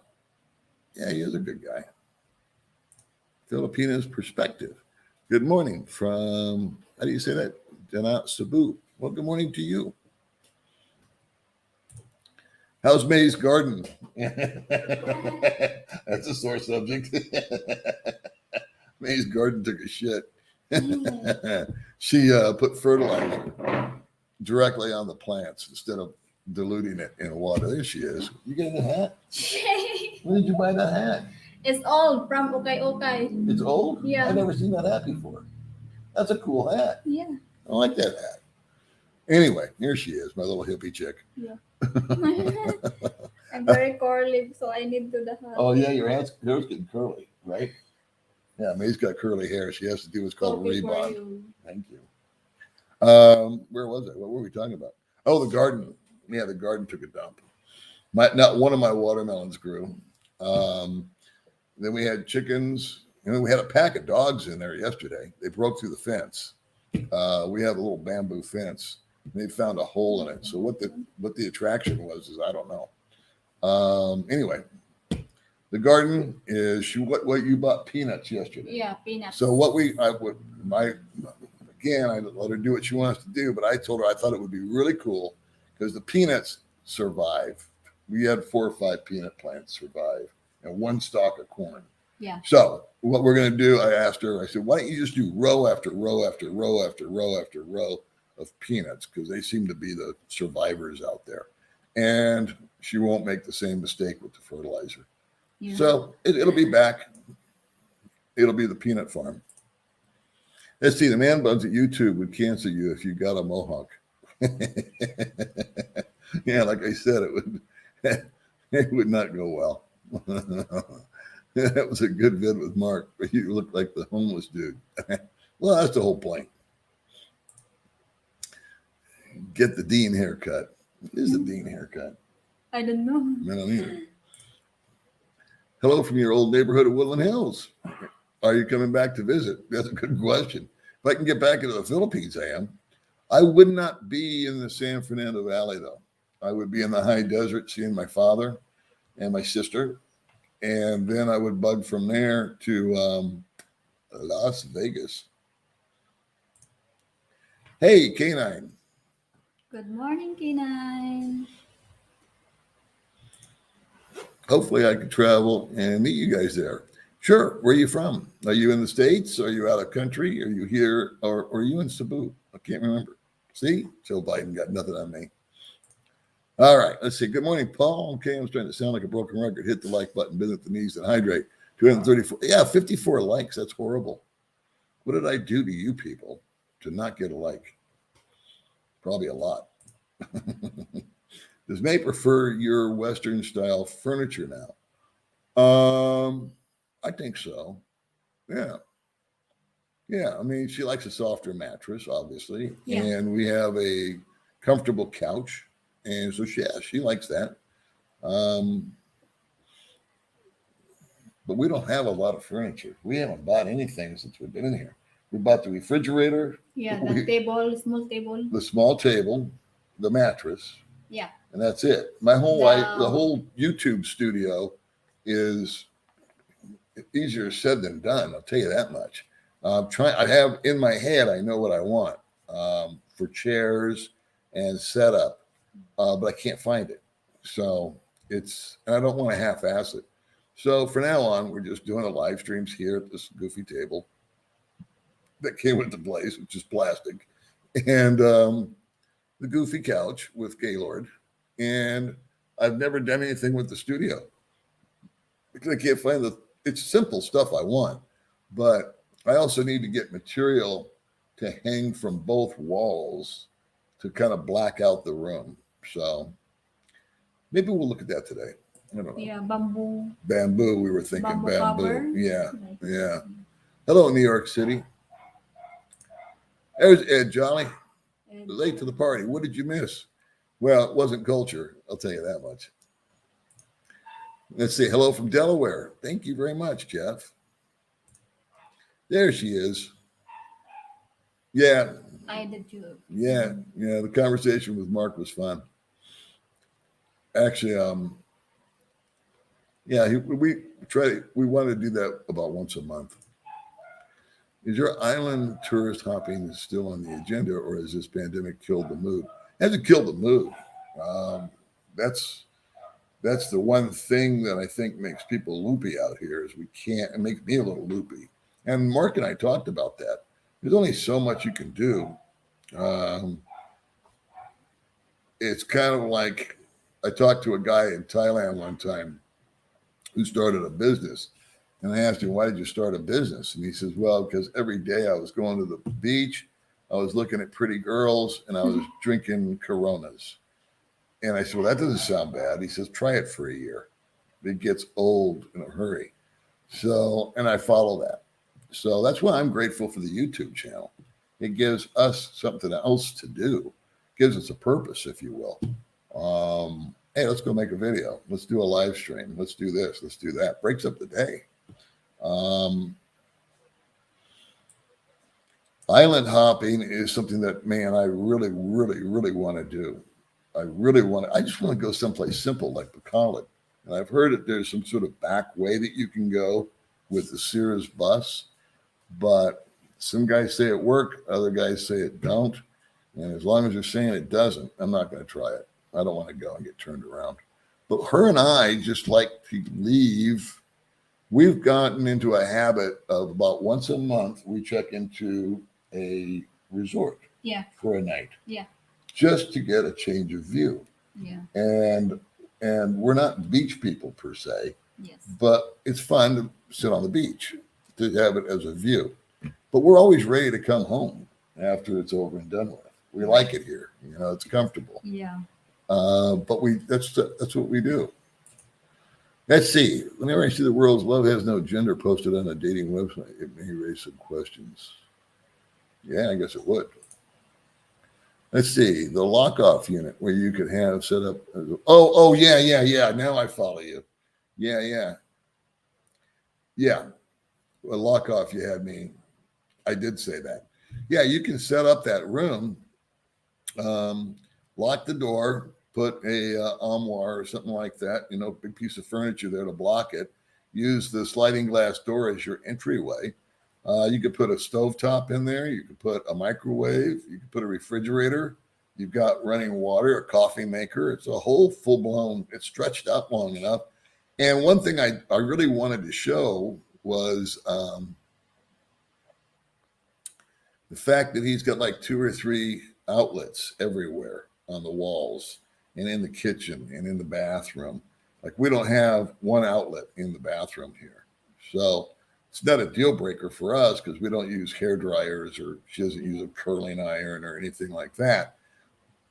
he is a good guy. Filipinos perspective. Good morning from, how do you say that? Jana Cebu. Well, good morning to you. How's May's garden? That's a sore subject. May's garden took a shit. She put fertilizer directly on the plants instead of diluting it in water. There she is. You getting a hat? Where did you buy that hat? It's old from Okay Okay. It's old? Yeah. I've never seen that hat before. That's a cool hat. Yeah. I like that hat. Anyway, here she is, my little hippie chick. Yeah. I'm very curly, so I need to the hat. Oh, yeah, your hair's getting curly, right? Yeah, May's got curly hair. She has to do what's called a rebond. Thank you. Where was I? What were we talking about? Oh, the garden. Yeah, the garden took a dump. Not one of my watermelons grew. Then we had chickens, And we had a pack of dogs in there yesterday. They broke through the fence. We have a little bamboo fence. They found a hole in it. So what the attraction was is I don't know. Anyway, the garden is what you bought peanuts yesterday. Yeah, peanuts. So I let her do what she wants to do, but I told her I thought it would be really cool because the peanuts survive. We had 4 or 5 peanut plants survive and 1 stalk of corn. Yeah. So what we're going to do, I asked her, I said, why don't you just do row after row after row after row after row of peanuts because they seem to be the survivors out there. And she won't make the same mistake with the fertilizer. Yeah. So it'll be back. It'll be the peanut farm. Let's see, the man buns at YouTube would cancel you if you got a mohawk. Yeah, like I said, it would not go well. That was a good vid with Mark, but you look like the homeless dude. Well, that's the whole point. Get the Dean haircut. What is the Dean haircut? I don't know. I don't either. Hello from your old neighborhood of Woodland Hills. Are you coming back to visit? That's a good question. If I can get back into the Philippines, I am. I would not be in the San Fernando Valley, though. I would be in the high desert seeing my father and my sister. And then I would bug from there to Las Vegas. Hey, K9. Good morning, K9. Hopefully I could travel and meet you guys there. Sure. Where are you from? Are you in the States? Are you out of country? Are you here? Or are you in Cebu? I can't remember. See? Joe Biden got nothing on me. All right. Let's see. Good morning, Paul. Okay. I'm trying to sound like a broken record. Hit the like button, bend at the knees, and hydrate. 234. Yeah, 54 likes. That's horrible. What did I do to you people to not get a like? Probably a lot. Does May prefer your Western style furniture now? I think so. Yeah. Yeah. I mean, she likes a softer mattress, obviously. Yeah. And we have a comfortable couch. And so, she likes that. But we don't have a lot of furniture. We haven't bought anything since we've been in here. We bought the refrigerator. Yeah, the small table. The small table, the mattress. Yeah. And that's it. The whole YouTube studio is easier said than done. I'll tell you that much. I have in my head, I know what I want for chairs and setup, but I can't find it. So and I don't want to half-ass it. So for now on, we're just doing the live streams here at this goofy table that came with the place, which is plastic, and the goofy couch with Gaylord. And I've never done anything with the studio because I can't find it's simple stuff I want, but I also need to get material to hang from both walls to kind of black out the room. So maybe we'll look at that today. I don't know. Yeah, bamboo. Bamboo. We were thinking bamboo. Cover. Yeah. Yeah. Hello, New York City. There's Ed Jolly. Late to the party. What did you miss? Well, it wasn't culture. I'll tell you that much. Let's see. Hello from Delaware. Thank you very much, Jeff. There she is. Yeah. I did too. Yeah. Yeah. The conversation with Mark was fun. Actually, we want to do that about once a month. Is your island tourist hopping still on the agenda, or has this pandemic killed the mood? It hasn't killed the mood. That's the one thing that I think makes people loopy out here is we can't, and makes me a little loopy. And Mark and I talked about that. There's only so much you can do. It's kind of like I talked to a guy in Thailand one time who started a business. And I asked him, why did you start a business? And he says, well, because every day I was going to the beach, I was looking at pretty girls, and I was drinking Coronas. And I said, well, that doesn't sound bad. He says, try it for a year. It gets old in a hurry. So, and I follow that. So that's why I'm grateful for the YouTube channel. It gives us something else to do. It gives us a purpose, if you will. Hey, let's go make a video. Let's do a live stream. Let's do this. Let's do that. Breaks up the day. Island hopping is something that, man, I really, really, really want to do. I just want to go someplace simple like Bacala. And I've heard that there's some sort of back way that you can go with the Sears bus, but some guys say it work, other guys say it don't. And as long as they're saying it doesn't, I'm not going to try it. I don't want to go and get turned around. But her and I just like to leave. We've gotten into a habit of about once a month, we check into a resort Yeah. for a night. Yeah. Just to get a change of view. Yeah. And we're not beach people per se, Yes. but it's fun to sit on the beach, to have it as a view. But we're always ready to come home after it's over and done with. We like it here, it's comfortable. Yeah. But that's what we do. Let's see. Whenever I see the world's love has no gender posted on a dating website, it may raise some questions. Yeah, I guess it would. Let's see, the lock-off unit where you could have set up. Yeah. Now I follow you. Yeah. Well, lock-off, you had me. I did say that. Yeah, you can set up that room, lock the door, put a armoire or something like that, big piece of furniture there to block it. Use the sliding glass door as your entryway. You could put a stovetop in there. You could put a microwave. You could put a refrigerator. You've got running water, a coffee maker. It's a whole full-blown, it's stretched out long enough. And one thing I really wanted to show was the fact that he's got like 2 or 3 outlets everywhere on the walls and in the kitchen and in the bathroom. Like we don't have one outlet in the bathroom here. So it's not a deal breaker for us because we don't use hair dryers, or she doesn't use a curling iron or anything like that.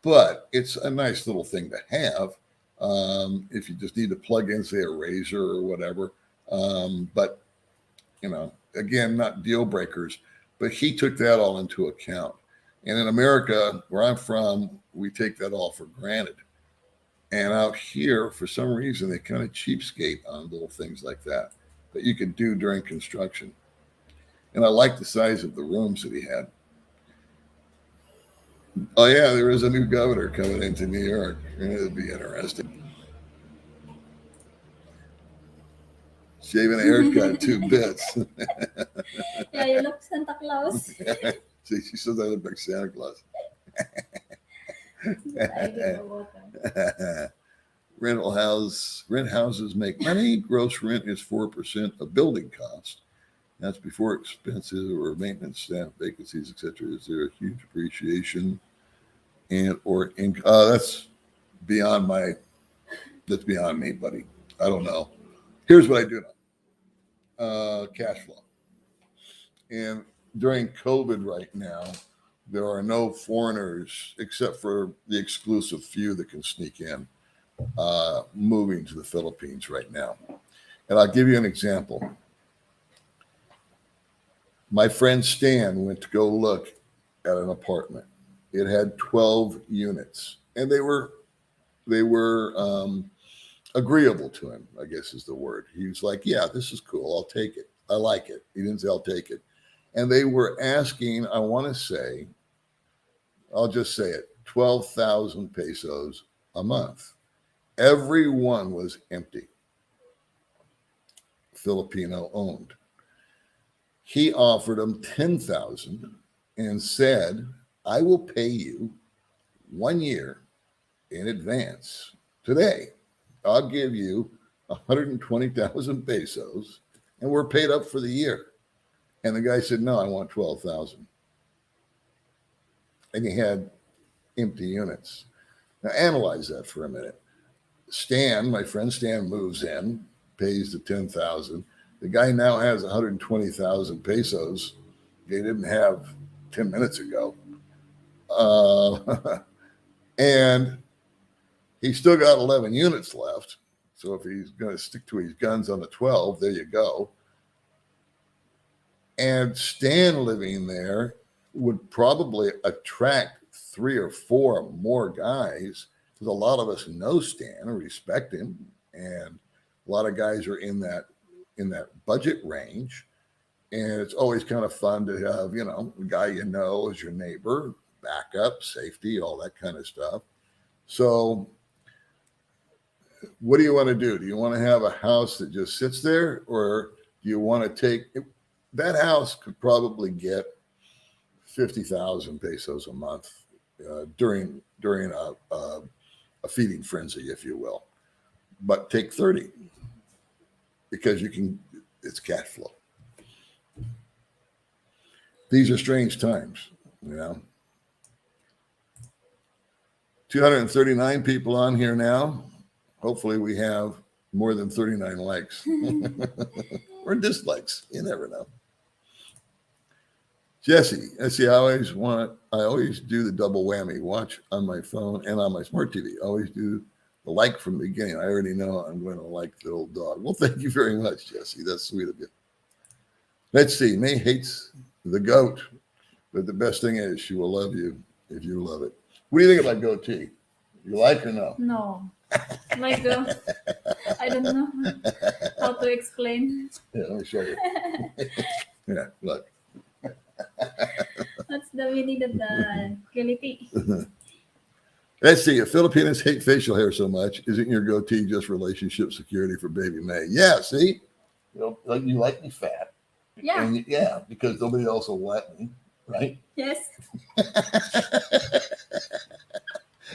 But it's a nice little thing to have if you just need to plug in, say, a razor or whatever. But, again, not deal breakers. But he took that all into account. And in America, where I'm from, we take that all for granted. And out here, for some reason, they kind of cheapskate on little things like that you could do during construction. And I like the size of the rooms that he had. Oh, yeah, there is a new governor coming into New York. It'll be interesting. Shaving a haircut, 2 bits. Yeah, you look Santa Claus. See, she says I look like Santa Claus. Rent houses make money. Gross rent is 4% of building cost. That's before expenses or maintenance, staff, vacancies, etc. Is there a huge appreciation or income? That's beyond me, buddy. I don't know. Here's what I do know. Cash flow. And during COVID right now, there are no foreigners except for the exclusive few that can sneak in, moving to the Philippines right now. And I'll give you an example. My friend Stan went to go look at an apartment. It had 12 units, and they were agreeable to him, I guess is the word. He was like, yeah, this is cool. I'll take it. I like it. He didn't say I'll take it. And they were asking, I want to say, I'll just say it, 12,000 pesos a month. Every one was empty. Filipino owned. He offered them 10,000 and said, I will pay you 1 year in advance today. I'll give you 120,000 pesos and we're paid up for the year. And the guy said, no, I want 12,000. And he had empty units. Now analyze that for a minute. Stan, my friend Stan, moves in, pays the 10,000. The guy now has 120,000 pesos they didn't have 10 minutes ago. And he's still got 11 units left. So if he's going to stick to his guns on the 12, there you go. And Stan living there would probably attract 3 or 4 more guys, because a lot of us know Stan and respect him, and a lot of guys are in that budget range. And it's always kind of fun to have, a guy you know as your neighbor, backup, safety, all that kind of stuff. So, what do you want to do? Do you want to have a house that just sits there, or do you want to take that house? Could probably get 50,000 pesos a month during a feeding frenzy, if you will. But take 30 because it's cash flow. These are strange times, 239 people on here now. Hopefully we have more than 39 likes or dislikes. You never know. Jesse, I always do the double whammy, watch on my phone and on my smart TV. Always do the like from the beginning. I already know I'm going to like the old dog. Well, thank you very much, Jesse. That's sweet of you. Let's see. May hates the goat, but the best thing is she will love you if you love it. What do you think about goatee? You like or no? No. Like, I don't know how to explain. Yeah, let me show you. Yeah, look. What's the meaning of the quality? Let's see. If Filipinos hate facial hair so much, isn't your goatee just relationship security for baby May? Yeah, see? You like me fat. Yeah. And yeah, because nobody else will let me, right? Yes.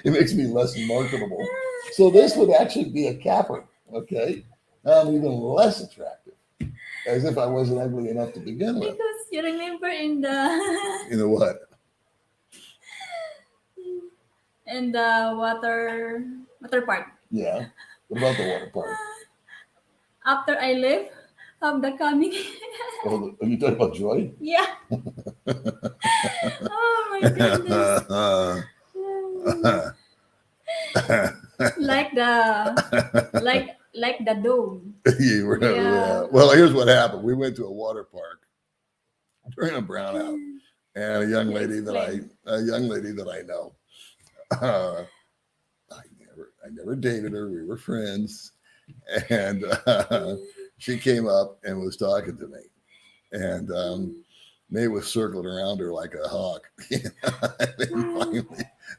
It makes me less marketable. So this would actually be a capper, okay? I'm even less attractive, as if I wasn't ugly enough to begin with. Because you remember in the You know what? in the water park. Yeah. What about the water park? After I left, have the coming. Oh, are you talking about Joy? Yeah. Oh my goodness. like the dome. You were, Yeah. Well, here's what happened. We went to a water park during a brownout, and a young lady that I know. I never dated her. We were friends, and she came up and was talking to me, and May was circling around her like a hawk. And finally,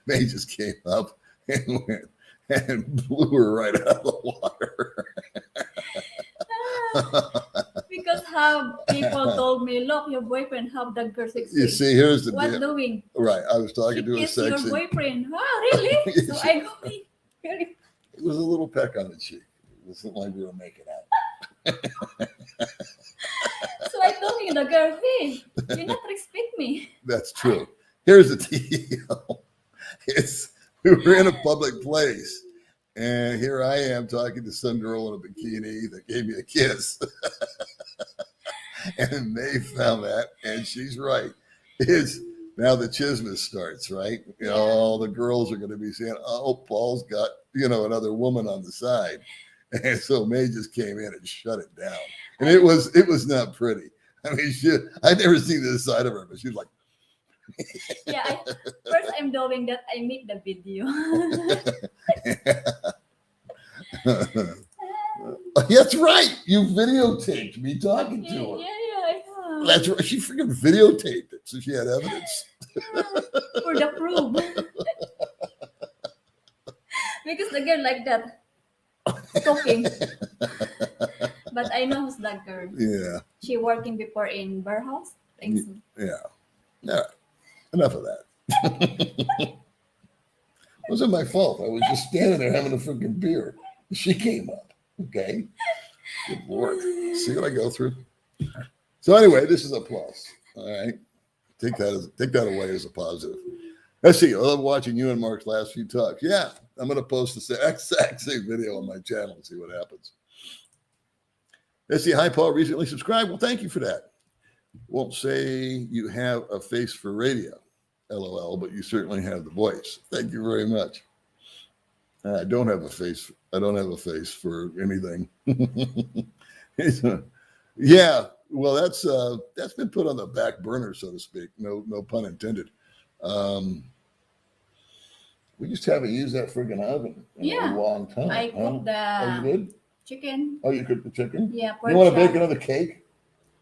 May just came up and went and blew her right out of the water. Because how people told me, look, your boyfriend have the girl sexy. You see, here's the what deal. doing? Right, I was talking to a Kiss your sexy. boyfriend. Oh, really? So I go in. It was a little peck on the cheek. It wasn't like we were making out. So I told the girl, hey, you not respect me. That's true. Here's the deal. We were in a public place, and here I am talking to some girl in a bikini that gave me a kiss. And May found that, and she's right. Now the chismis starts, right? All the girls are going to be saying, "Oh, Paul's got another woman on the side," and so May just came in and shut it down, and it was not pretty. I mean, I'd never seen this side of her, but she was like, Yeah, first I'm doing that. I make the video. That's right. You videotaped me talking to her. Yeah, I have. That's right. She freaking videotaped it, so she had evidence. For the proof. Because the girl like that. Talking. But I know who's that girl. Yeah. She working before in warehouse. Thanks. Yeah. Enough of that. It wasn't my fault. I was just standing there having a freaking beer. She came up. Okay. Good Lord. See what I go through? So anyway, this is a plus. All right. Take that away as a positive. Let's see. I love watching you and Mark's last few talks. Yeah. I'm going to post the exact same video on my channel and see what happens. Let's see. Hi, Paul. Recently subscribed. Well, thank you for that. Won't say you have a face for radio, LOL, but you certainly have the voice. Thank you very much. I don't have a face. I don't have a face for anything. Yeah, well, that's been put on the back burner, so to speak. No pun intended. We just haven't used that friggin' oven in a long time. I cooked the you did? chicken. Oh, you cooked the chicken? Yeah. You want to bake another cake?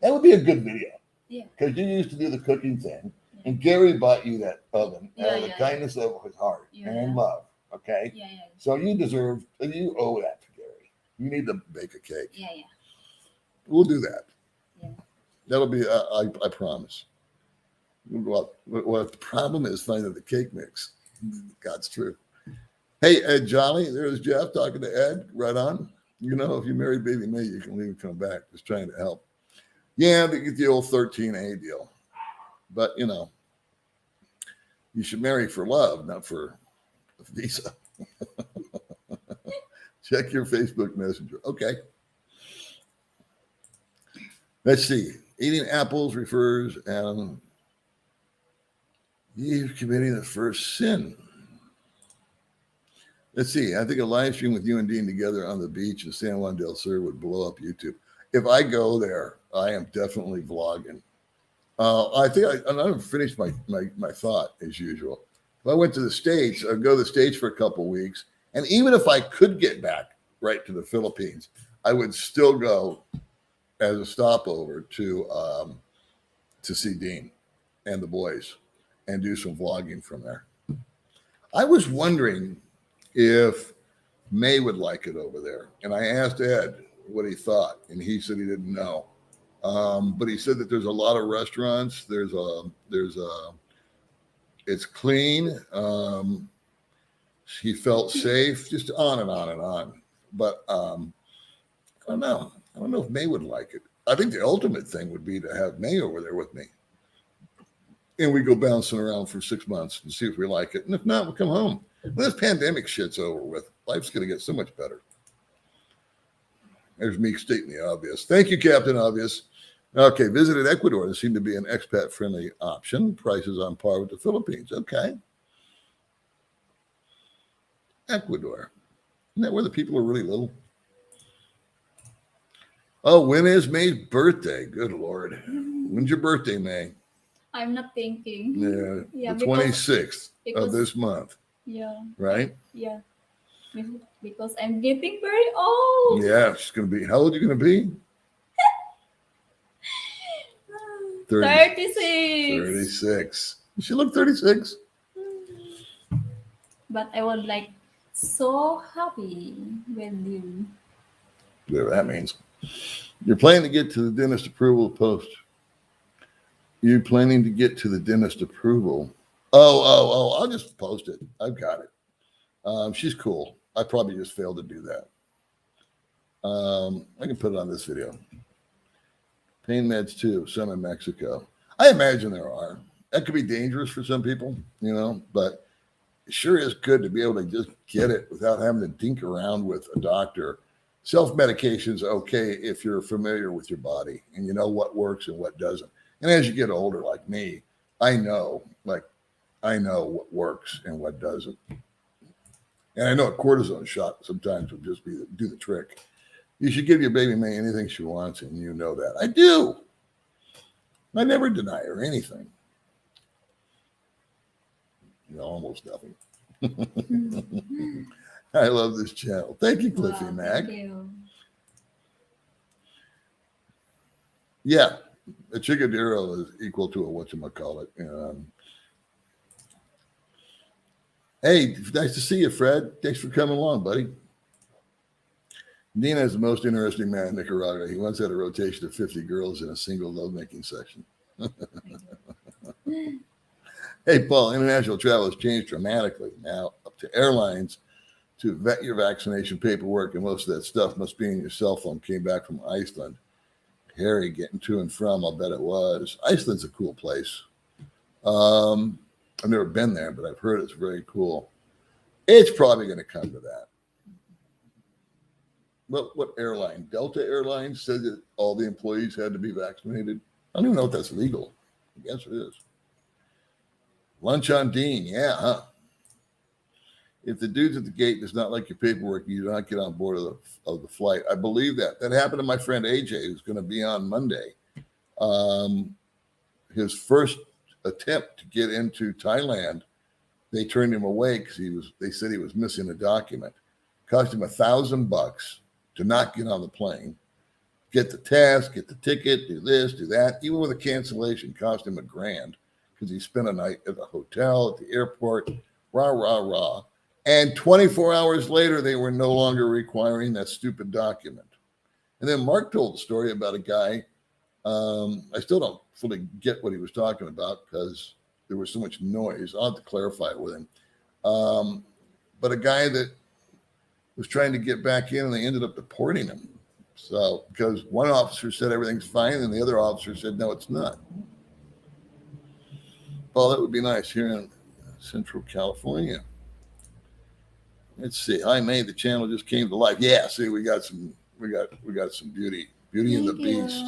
That would be a good video. Yeah. Because you used to do the cooking thing, Yeah. and Gary bought you that oven Yeah, out of the yeah, kindness of his heart and love. Okay, Yeah. so you owe that to Gary. You need to bake a cake. Yeah. We'll do that. Yeah. That'll be. I promise. Well, the problem is finding the cake mix. God's truth. Hey, Ed Jolly, there's Jeff talking to Ed. Right on. You know, if you marry Baby May, you can leave and come back. Just trying to help. Yeah, they get the old 13A deal. But, you know, you should marry for love, not for a visa. Check your Facebook Messenger. Okay. Let's see. Eating apples refers you committing the first sin. Let's see. I think a live stream with you and Dean together on the beach in San Juan del Sur would blow up YouTube. If I go there, I am definitely vlogging. I think I'm finished my thought as usual. If I went to the States, I'd go to the States for a couple of weeks. And even if I could get back right to the Philippines, I would still go as a stopover to see Dean and the boys and do some vlogging from there. I was wondering if May would like it over there. And I asked Ed what he thought, and he said he didn't know. But he said that there's a lot of restaurants. It's clean. He felt safe, just on and on and on. But I don't know. I don't know if May would like it. I think the ultimate thing would be to have May over there with me. And we go bouncing around for 6 months and see if we like it. And if not, we'll come home. When this pandemic shit's over with, life's going to get so much better. There's me stating the obvious. Thank you, Captain Obvious. Okay, visited Ecuador. There seemed to be an expat-friendly option. Prices on par with the Philippines. Okay. Ecuador. Isn't that where the people are really little? Oh, when is May's birthday? Good Lord. When's your birthday, May? I'm not thinking. Yeah, the 26th of this month. Yeah. Right? Yeah. Because I'm getting very old. Yeah, she's going to be. How old are you going to be? 36. 36. She look 36. But I was like so happy with you. Whatever that means. You're planning to get to the dentist approval post. You're planning to get to the dentist approval. Oh, I'll just post it. I've got it. She's cool. I probably just failed to do that. I can put it on this video. Pain meds too, some in Mexico. I imagine there are. That could be dangerous for some people, you know, but it sure is good to be able to just get it without having to dink around with a doctor. Self-medication is okay if you're familiar with your body and you know what works and what doesn't. And as you get older, like me, I know what works and what doesn't. And I know a cortisone shot sometimes would just do the trick. You should give your baby May anything she wants, and you know that. I do. I never deny her anything. No, almost nothing. I love this channel. Thank you, Cliffy Mac. Thank you. Yeah, a chicadero is equal to a whatchamacallit. Hey, nice to see you, Fred. Thanks for coming along, buddy. Nina is the most interesting man in Nicaragua. He once had a rotation of 50 girls in a single lovemaking session. Hey, Paul, international travel has changed dramatically. Now, up to airlines to vet your vaccination paperwork, and most of that stuff must be in your cell phone. Came back from Iceland. Harry getting to and from, I'll bet it was. Iceland's a cool place. I've never been there, but I've heard it's very cool. It's probably going to come to that. What airline? Delta Airlines said that all the employees had to be vaccinated. I don't even know if that's legal. I guess it is. Lunch on Dean. Yeah, huh? If the dudes at the gate does not like your paperwork, you do not get on board of the flight. I believe that. That happened to my friend AJ, who's going to be on Monday. His first attempt to get into Thailand, they turned him away because they said he was missing a document. Cost him $1,000 to not get on the plane. get the test, get the ticket, do this, do that. Even with a cancellation, cost him $1,000 because he spent a night at the hotel, at the airport, rah, rah, rah. And 24 hours later, they were no longer requiring that stupid document. And then Mark told the story about a guy. I still don't fully get what he was talking about because there was so much noise. I'll have to clarify it with him. But a guy that was trying to get back in and they ended up deporting him. So, because one officer said everything's fine and the other officer said, no, it's not. Well, that would be nice here in Central California. Let's see. Hi, May. The channel just came to life. Yeah. See, we got some beauty and the beast.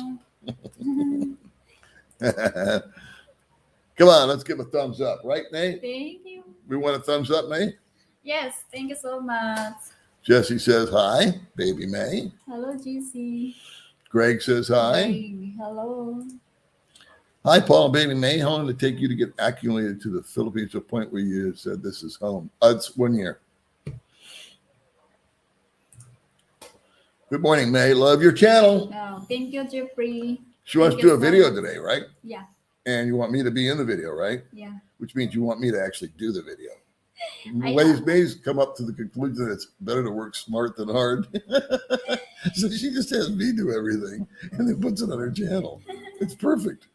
Come on, let's give a thumbs up, right, May? Thank you. We want a thumbs up, May? Yes, thank you so much. Jesse says hi, baby May. Hello, GC. Greg says hi. Hey, hello. Hi, Paul and baby May. How long did it take you to get acclimated to the Philippines to a point where you said this is home? It's 1 year. Good morning, May. Love your channel. Oh, thank you, Jeffrey. She wants to do a video today, right? Yeah. And you want me to be in the video, right? Yeah. Which means you want me to actually do the video. I May's come up to the conclusion that it's better to work smart than hard. So she just has me do everything and then puts it on her channel. It's perfect.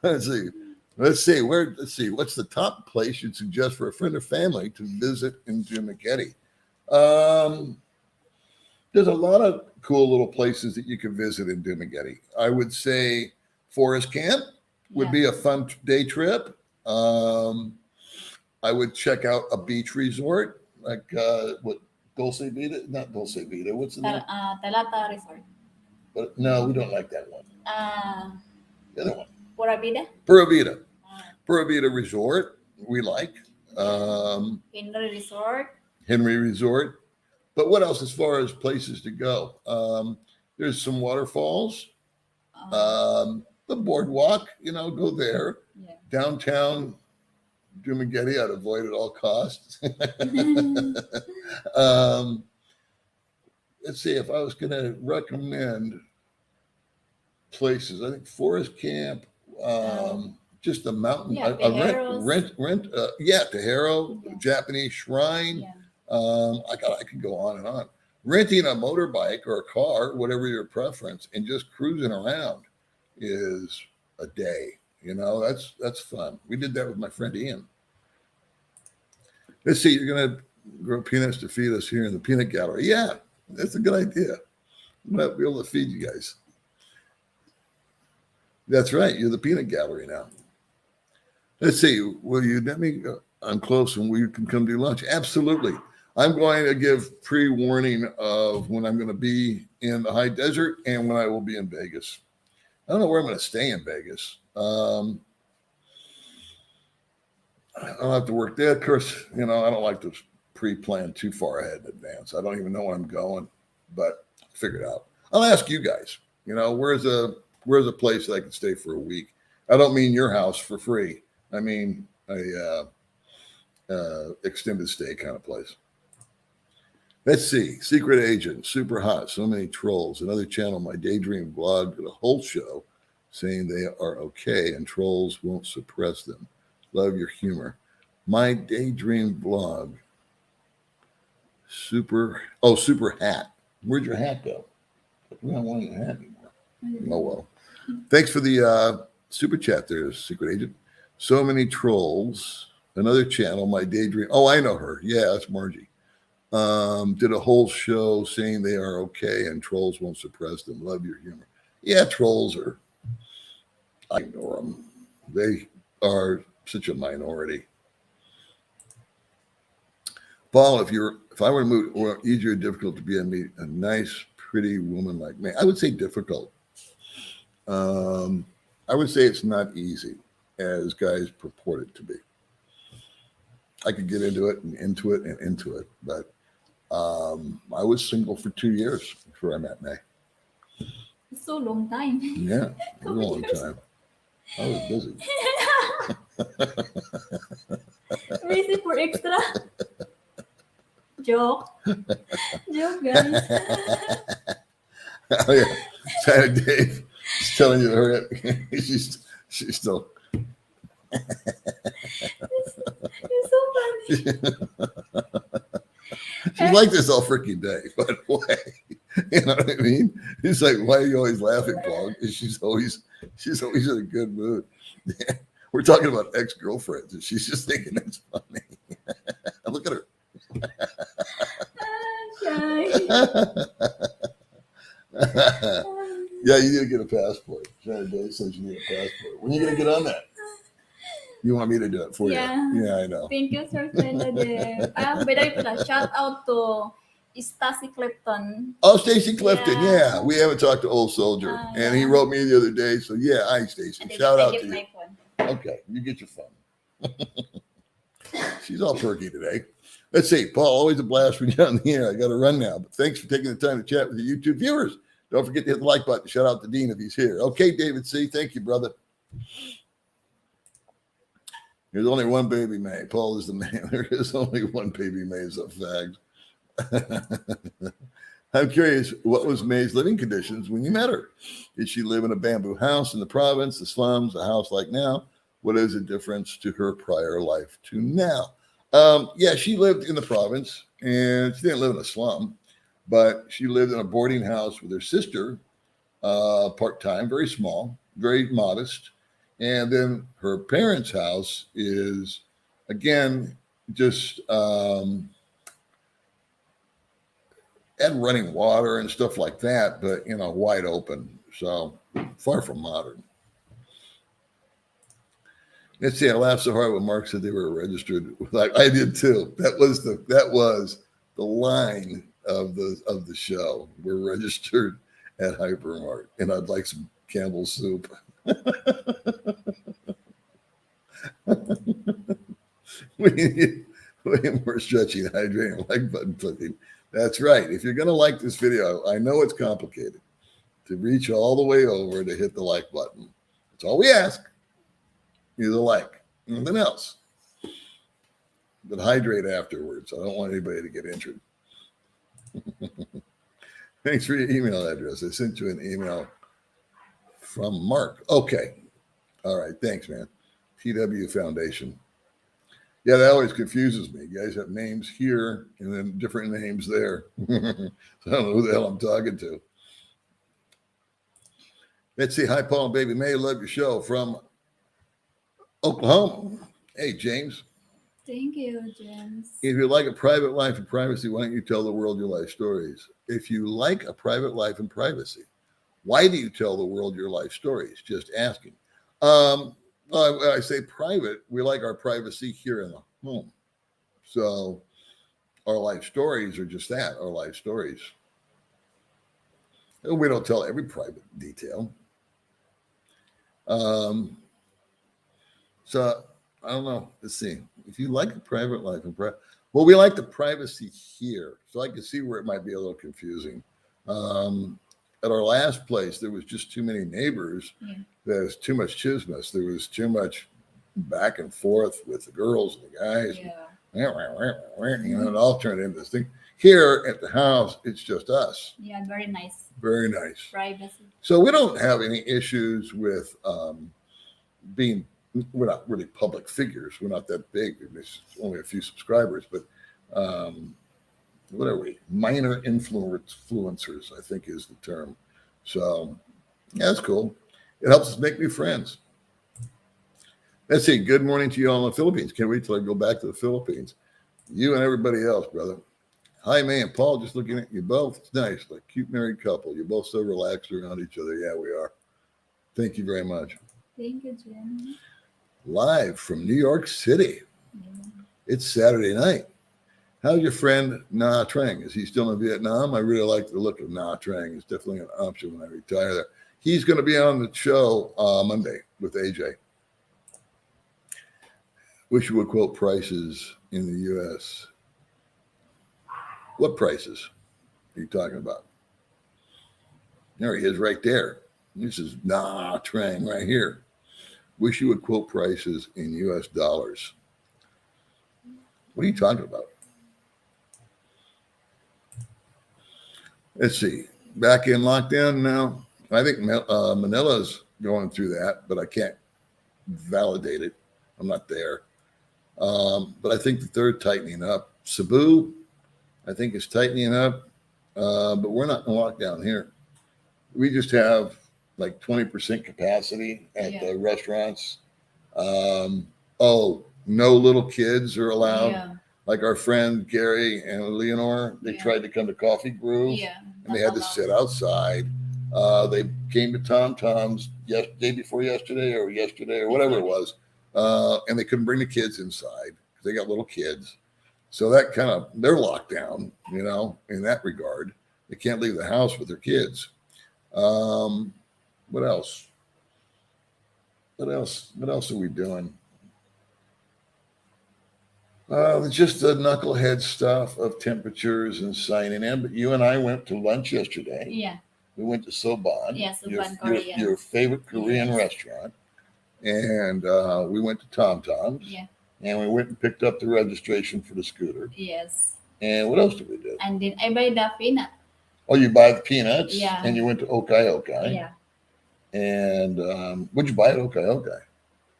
Let's see. Let's see. What's the top place you'd suggest for a friend or family to visit in Dumaguete? There's a lot of cool little places that you can visit in Dumaguete. I would say Forest Camp would be a fun day trip. I would check out a beach resort like what Dulce Vida, not Dulce Vida. What's the name? Talata Resort. But no, we don't like that one. The other one. Pura Vida. Pura Vida. Pura Vida Resort. We like. Henry Resort. Henry Resort. But what else as far as places to go? There's some waterfalls. The boardwalk, go there. Yeah. Downtown Dumaguete, I'd avoid at all costs. Let's see, if I was going to recommend places, I think Forest Camp, just the mountain, Tejero, Japanese Shrine. Yeah. I could go on and on. Renting a motorbike or a car, whatever your preference, and just cruising around is a day. That's fun. We did that with my friend Ian. Let's see, you're going to grow peanuts to feed us here in the peanut gallery. Yeah, that's a good idea. I'm going to be able to feed you guys. That's right. You're the peanut gallery now. Let's see. Will you let me? I'm close, and we can come do lunch. Absolutely. I'm going to give pre-warning of when I'm going to be in the high desert and when I will be in Vegas. I don't know where I'm going to stay in Vegas. I'll have to work there. Of course, I don't like to pre-plan too far ahead in advance. I don't even know where I'm going, but figure it out. I'll ask you guys. Where's a place that I can stay for a week? I don't mean your house for free. I mean a extended stay kind of place. Let's see. Secret Agent, super hot. So many trolls. Another channel, my daydream blog, did a whole show saying they are okay and trolls won't suppress them. Love your humor. My daydream blog. Super hat. Where'd your hat go? We don't want your hat anymore. Oh well. Thanks for the super chat there, Secret Agent. So many trolls. Another channel, my daydream. Oh, I know her. Yeah, that's Margie. Did a whole show saying they are okay and trolls won't suppress them. Love your humor. Yeah, trolls I ignore them. They are such a minority. Paul, if I were to move, or easier or difficult to be a nice, pretty woman like me, I would say difficult. I would say it's not easy as guys purport it to be. I could get into it, but I was single for 2 years before I met May. It's so long time. Yeah, a long time. I was busy. Busy for extra. Joke, guys. Oh yeah, China Dave is telling you to hurry up. she's still. It's so funny. She's like this all freaking day, by the way. You know what I mean? He's like, why are you always laughing, Paul? She's always in a good mood. We're talking about ex-girlfriends, and she's just thinking it's funny. Look at her. Shy. Yeah, you need to get a passport. China Day says you need a passport. When are you gonna get on that? You want me to do it for Yeah. you? Yeah, I know. Thank you, Sir China. By the way pala, shout out to Stacy Clifton. Oh, Stacy Clifton. Yeah. Yeah, we haven't talked to Old Soldier, and he Yeah. wrote me the other day. So yeah, hi Stacy. And then Shout I out give to you. my phone. Okay, you get your phone. She's all perky today. Let's see, Paul. Always a blast when you're on the air. I got to run now, but thanks for taking the time to chat with the YouTube viewers. Don't forget to hit the like button. Shout out to Dean if he's here. Okay, David C. Thank you, brother. There's only one baby May. Paul is the man. There is only one baby May is a fact. I'm curious, what was May's living conditions when you met her? Did she live in a bamboo house in the province, the slums, a house like now? What is the difference to her prior life to now? Yeah, she lived in the province, and she didn't live in a slum, but she lived in a boarding house with her sister, part-time, very small, very modest. And then her parents' house is, again, just had running water and stuff like that, but, wide open. So far from modern. Let's see. I laughed so hard when Mark said they were registered. Like I did too. That was the line of the show. We're registered at Hypermart, and I'd like some Campbell's soup. we need more stretching, hydrating, like button clicking. That's right. If you're going to like this video, I know it's complicated to reach all the way over to hit the like button. That's all we ask. Is a like. Nothing else. But hydrate afterwards. I don't want anybody to get injured. Thanks for your email address. I sent you an email from Mark. Okay. All right. Thanks, man. TW Foundation. Yeah, that always confuses me. You guys have names here and then different names there. So I don't know who the hell I'm talking to. Let's see. Hi, Paul and Baby May. Love your show from Oklahoma. Hey, James. Thank you, James. If you like a private life and privacy, why don't you tell the world your life stories? If you like a private life and privacy, why do you tell the world your life stories? Just asking. Well, I say private, we like our privacy here in the home. So our life stories are just that, our life stories. We don't tell every private detail. So I don't know. Let's see. If you like a private life and well, we like the privacy here. So I can see where it might be a little confusing. At our last place, there was just too many neighbors. Yeah. There's too much chismus. There was too much back and forth with the girls and the guys. Yeah. It all turned into this thing. Here at the house, it's just us. Yeah, very nice. Very nice. Privacy. So we don't have any issues with we're not really public figures. We're not that big. There's only a few subscribers, but what are we? Minor influencers, I think is the term. So yeah, that's cool. It helps us make new friends. Let's see. Good morning to you all in the Philippines. Can't wait till I go back to the Philippines. You and everybody else, brother. Hi, man. Paul, just looking at you both. It's nice. Like cute married couple. You're both so relaxed around each other. Yeah, we are. Thank you very much. Thank you, Jim. Live from New York City. Yeah. It's Saturday night. How's your friend Na Trang? Is he still in Vietnam? I really like the look of Na Trang. It's definitely an option when I retire there. He's going to be on the show Monday with AJ. Wish you would quote prices in the U.S. What prices are you talking about? There he is right there. This is Na Trang right here. Wish you would quote prices in U.S. dollars. What are you talking about? Let's see. back in lockdown now. I think Manila's going through that, but I can't validate it. I'm not there. But I think that they're tightening up. Cebu, I think, is tightening up, but we're not in lockdown here. We just have like 20% capacity at the restaurants. No little kids are allowed. Yeah. Like our friend Gary and Leonore, they tried to come to Coffee Groove, and they had to sit outside. They came to Tom Tom's day before yesterday or whatever it was, and they couldn't bring the kids inside because they got little kids. So that kind of, they're locked down, you know, in that regard. They can't leave the house with their kids. What else? What else are we doing? Just the knucklehead stuff of temperatures and signing in. But you and I went to lunch yesterday. Yeah. We went to Soban. Yeah, Soban Korean. Your favorite Korean restaurant. And we went to Tom Tom's. Yeah. And we went and picked up the registration for the scooter. Yes. And what else did we do? And then I buy the peanut. Oh, you buy the peanuts? Yeah. And you went to Okay Okay. Yeah. And what'd you buy at Okay Okay?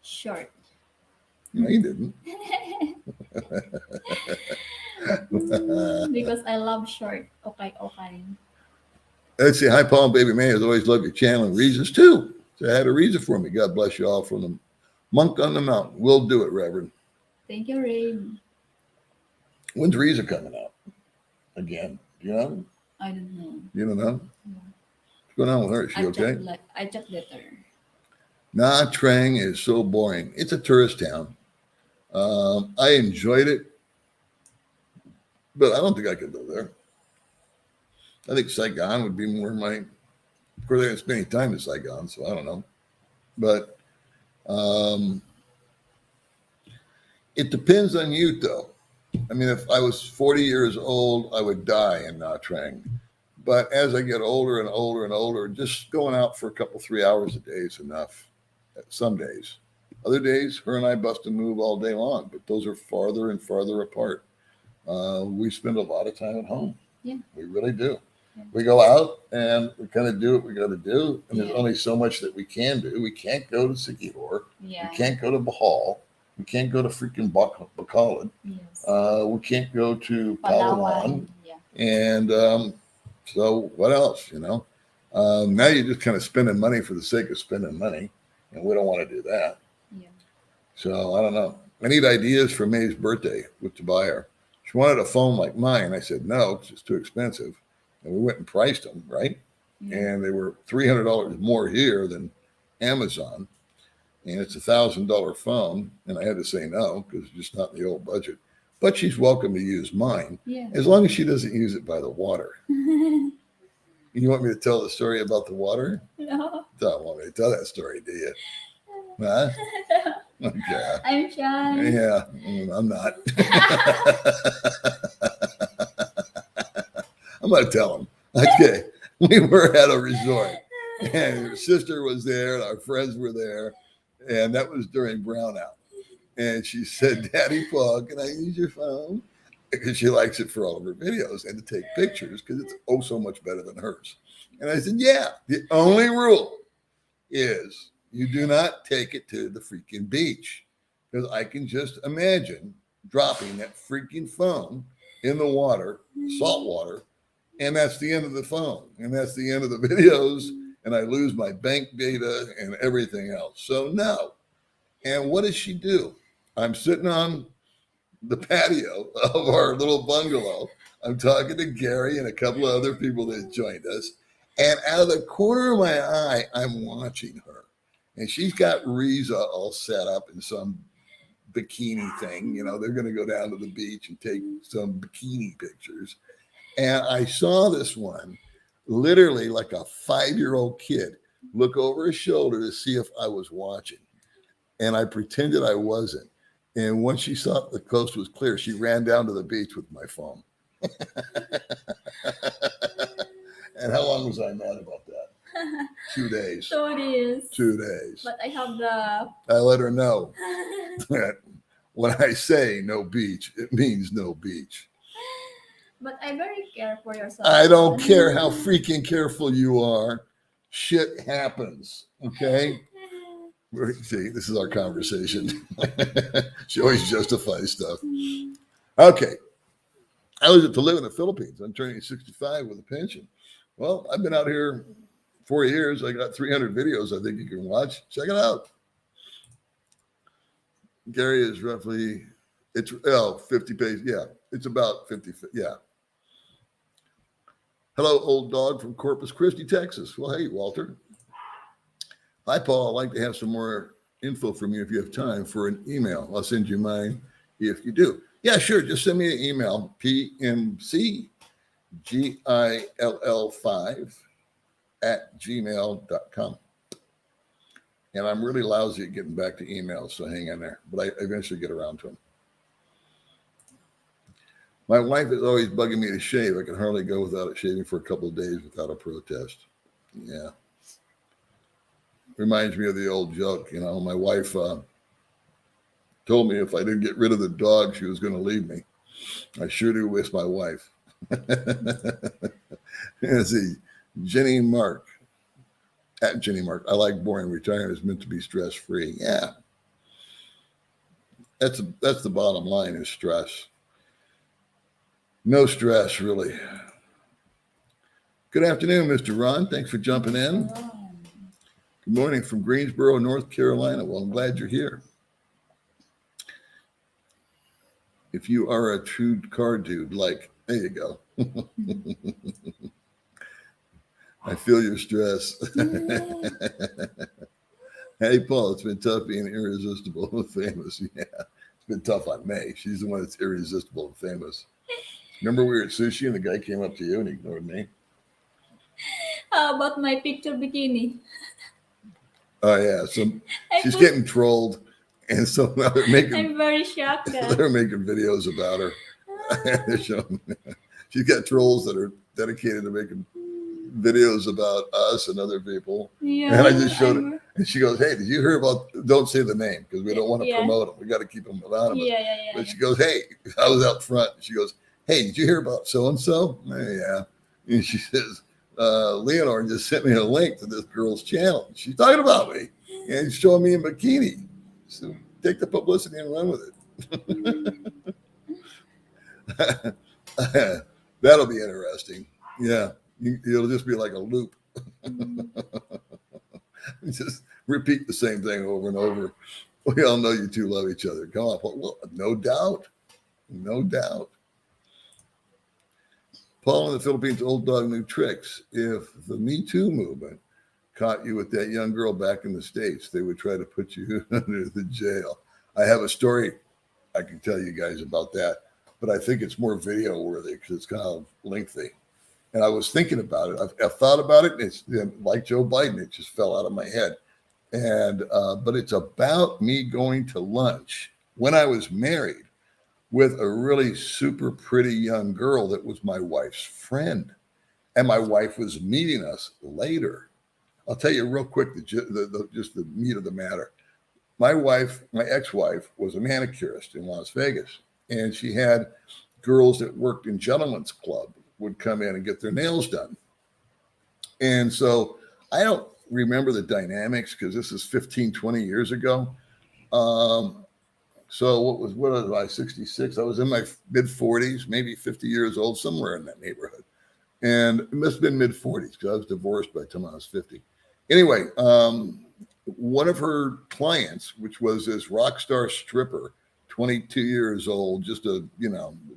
Short. No, you didn't. Because I love short. Okay. Let's see. Hi, Paul and Baby May. As always, love your channel and reasons too. So I had a reason for me. God bless you all from the monk on the mountain. We'll do it, Reverend. Thank you, Rain. When's Reza coming out? Again? Do you know? I don't know. You don't know? No. What's going on with her? Is she okay? I checked later. Nha Trang is so boring. It's a tourist town. I enjoyed it, but I don't think I could live there. I think Saigon would be more my. Of course, I didn't spend any time in Saigon, so I don't know. But it depends on you, though. I mean, if I was 40 years old, I would die in Nha Trang. But as I get older and older and older, just going out for a couple, 3 hours a day is enough. Some days. Other days, her and I bust a move all day long, but those are farther and farther apart. We spend a lot of time at home. Yeah. We really do. Yeah. We go out and we kind of do what we got to do. And there's only so much that we can do. We can't go to Sikihor. Yeah. We can't go to Bohol. We can't go to freaking Bacolod. Yes. We can't go to Palawan. Yeah. And so what else, you know? Now you're just kind of spending money for the sake of spending money. And we don't want to do that. Yeah. So I don't know. I need ideas for May's birthday with to buy her. She wanted a phone like mine. I said, no, because it's too expensive. And we went and priced them, right? Yeah. And they were $300 more here than Amazon. And it's $1,000 phone. And I had to say no, because it's just not in the old budget. But she's welcome to use mine, as long as she doesn't use it by the water. You want me to tell the story about the water? No. Don't want me to tell that story, do you? Huh? Okay. I'm shy. Yeah, I'm not. I'm going to tell him. Okay. We were at a resort, and her sister was there, and our friends were there, and that was during brownout. And she said, Daddy Paul, can I use your phone? Because she likes it for all of her videos and to take pictures because it's oh so much better than hers. And I said, yeah, the only rule is you do not take it to the freaking beach, because I can just imagine dropping that freaking phone in the water, salt water, and that's the end of the phone. And that's the end of the videos. And I lose my bank data and everything else. So no. And what does she do? I'm sitting on the patio of our little bungalow. I'm talking to Gary and a couple of other people that joined us. And out of the corner of my eye, I'm watching her. And she's got Riza all set up in some bikini thing. You know, they're going to go down to the beach and take some bikini pictures. And I saw this one, literally like a 5-year-old kid, look over his shoulder to see if I was watching. And I pretended I wasn't. And once she saw the coast was clear, she ran down to the beach with my phone. And how long was I mad about that? 2 days. 2 days. 2 days. But I have the. I let her know that when I say no beach, it means no beach. But I very care for yourself. I don't care how freaking careful you are. Shit happens. Okay. See, this is our conversation. She always justifies stuff. Okay. I was to live in the Philippines. I'm turning 65 with a pension. Well, I've been out here 4 years. I got 300 videos I think you can watch. Check it out. Gary is roughly, it's 50 pages. Yeah, it's about 50. Yeah. Hello, old dog from Corpus Christi, Texas. Well, hey, Walter. Hi, Paul. I'd like to have some more info from you if you have time for an email. I'll send you mine if you do. Yeah, sure. Just send me an email, pmcgill5@gmail.com. And I'm really lousy at getting back to emails, so hang in there. But I eventually get around to them. My wife is always bugging me to shave. I can hardly go without it shaving for a couple of days without a protest. Yeah. Reminds me of the old joke. You know, my wife told me if I didn't get rid of the dog, she was going to leave me. I sure do miss my wife. Let's see. Jenny Mark. At Jenny Mark. I like boring. Retiring is meant to be stress-free. Yeah. That's the bottom line is stress. No stress, really. Good afternoon, Mr. Ron. Thanks for jumping in. Good morning from Greensboro, North Carolina. Well, I'm glad you're here. If you are a true car dude, like, there you go. I feel your stress. Hey, Paul, it's been tough being irresistible and famous. Yeah, it's been tough on May. She's the one that's irresistible and famous. Remember we were at sushi and the guy came up to you and ignored me? How about my picture bikini? Oh, yeah. So she's getting trolled. And so now they're making... I'm very shocked. They're making videos about her. She's got trolls that are dedicated to making videos about us and other people. Yeah, and I just showed it. And she goes, hey, did you hear about... Don't say the name because we don't want to promote them. We got to keep them anonymous. Yeah. But she goes, hey, I was out front. She goes, hey, did you hear about so-and-so? Yeah. And she says, Leonore just sent me a link to this girl's channel. She's talking about me and showing me in bikini. So take the publicity and run with it. That'll be interesting. Yeah. It'll just be like a loop. Just repeat the same thing over and over. We all know you two love each other. Come on. Well, no doubt. No doubt. Paul in the Philippines, old dog, new tricks. If the Me Too movement caught you with that young girl back in the States, they would try to put you under the jail. I have a story I can tell you guys about that, but I think it's more video worthy because it's kind of lengthy. And I was thinking about it. I've thought about it. It's like Joe Biden. It just fell out of my head. And but it's about me going to lunch when I was married with a really super pretty young girl that was my wife's friend. And my wife was meeting us later. I'll tell you real quick, just the meat of the matter. My ex-wife, was a manicurist in Las Vegas. And she had girls that worked in Gentlemen's Club would come in and get their nails done. And so I don't remember the dynamics because this is 15, 20 years ago. So what was I, 66? I was in my mid 40s, maybe 50 years old, somewhere in that neighborhood. And it must have been mid 40s because I was divorced by the time I was 50. Anyway, one of her clients, which was this rock star stripper, 22 years old, just a,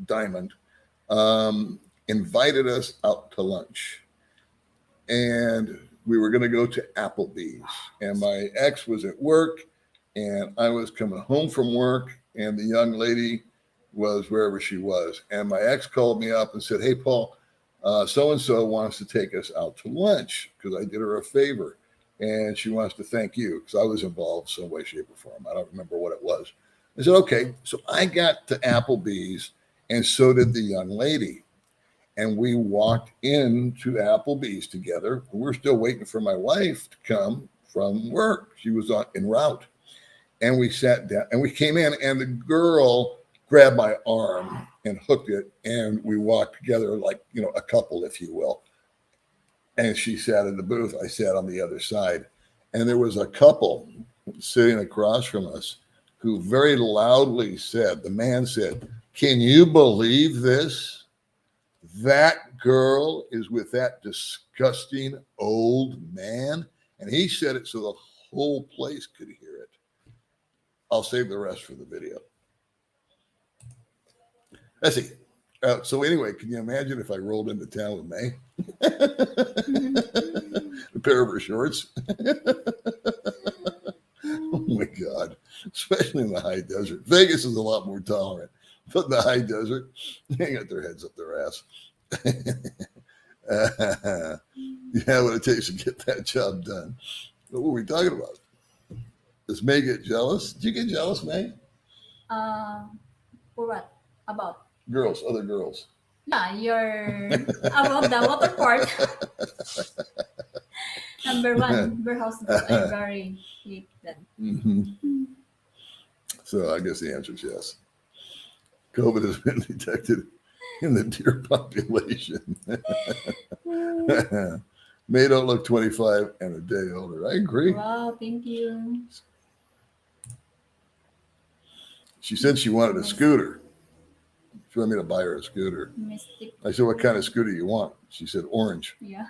diamond, invited us out to lunch. And we were going to go to Applebee's. And my ex was at work. And I was coming home from work, and the young lady was wherever she was. And my ex called me up and said, hey, Paul, so-and-so wants to take us out to lunch because I did her a favor. And she wants to thank you because I was involved some way, shape, or form. I don't remember what it was. I said, okay. So I got to Applebee's, and so did the young lady. And we walked into Applebee's together. We're still waiting for my wife to come from work. She was en route. And we sat down and we came in and the girl grabbed my arm and hooked it, and we walked together like, a couple, if you will. And she sat in the booth. I sat on the other side. And there was a couple sitting across from us who very loudly said, the man said, "Can you believe this? That girl is with that disgusting old man." And he said it so the whole place could hear it. I'll save the rest for the video. Let's see. So anyway, can you imagine if I rolled into town with May? A pair of her shorts. Oh my God. Especially in the high desert. Vegas is a lot more tolerant. But in the high desert, they got their heads up their ass. Yeah, what it takes to get that job done. What were we talking about? Does May get jealous? Did you get jealous, May? For what? About? Girls, other girls. Yeah, you're about the water part. Number one, warehouse girl. I very hate that. Mm-hmm. So I guess the answer is yes. COVID has been detected in the deer population. May don't look 25 and a day older. I agree. Wow, thank you. She said she wanted a scooter. She wanted me to buy her a scooter. Mystic. I said, "What kind of scooter you want?" She said, "Orange." Yeah.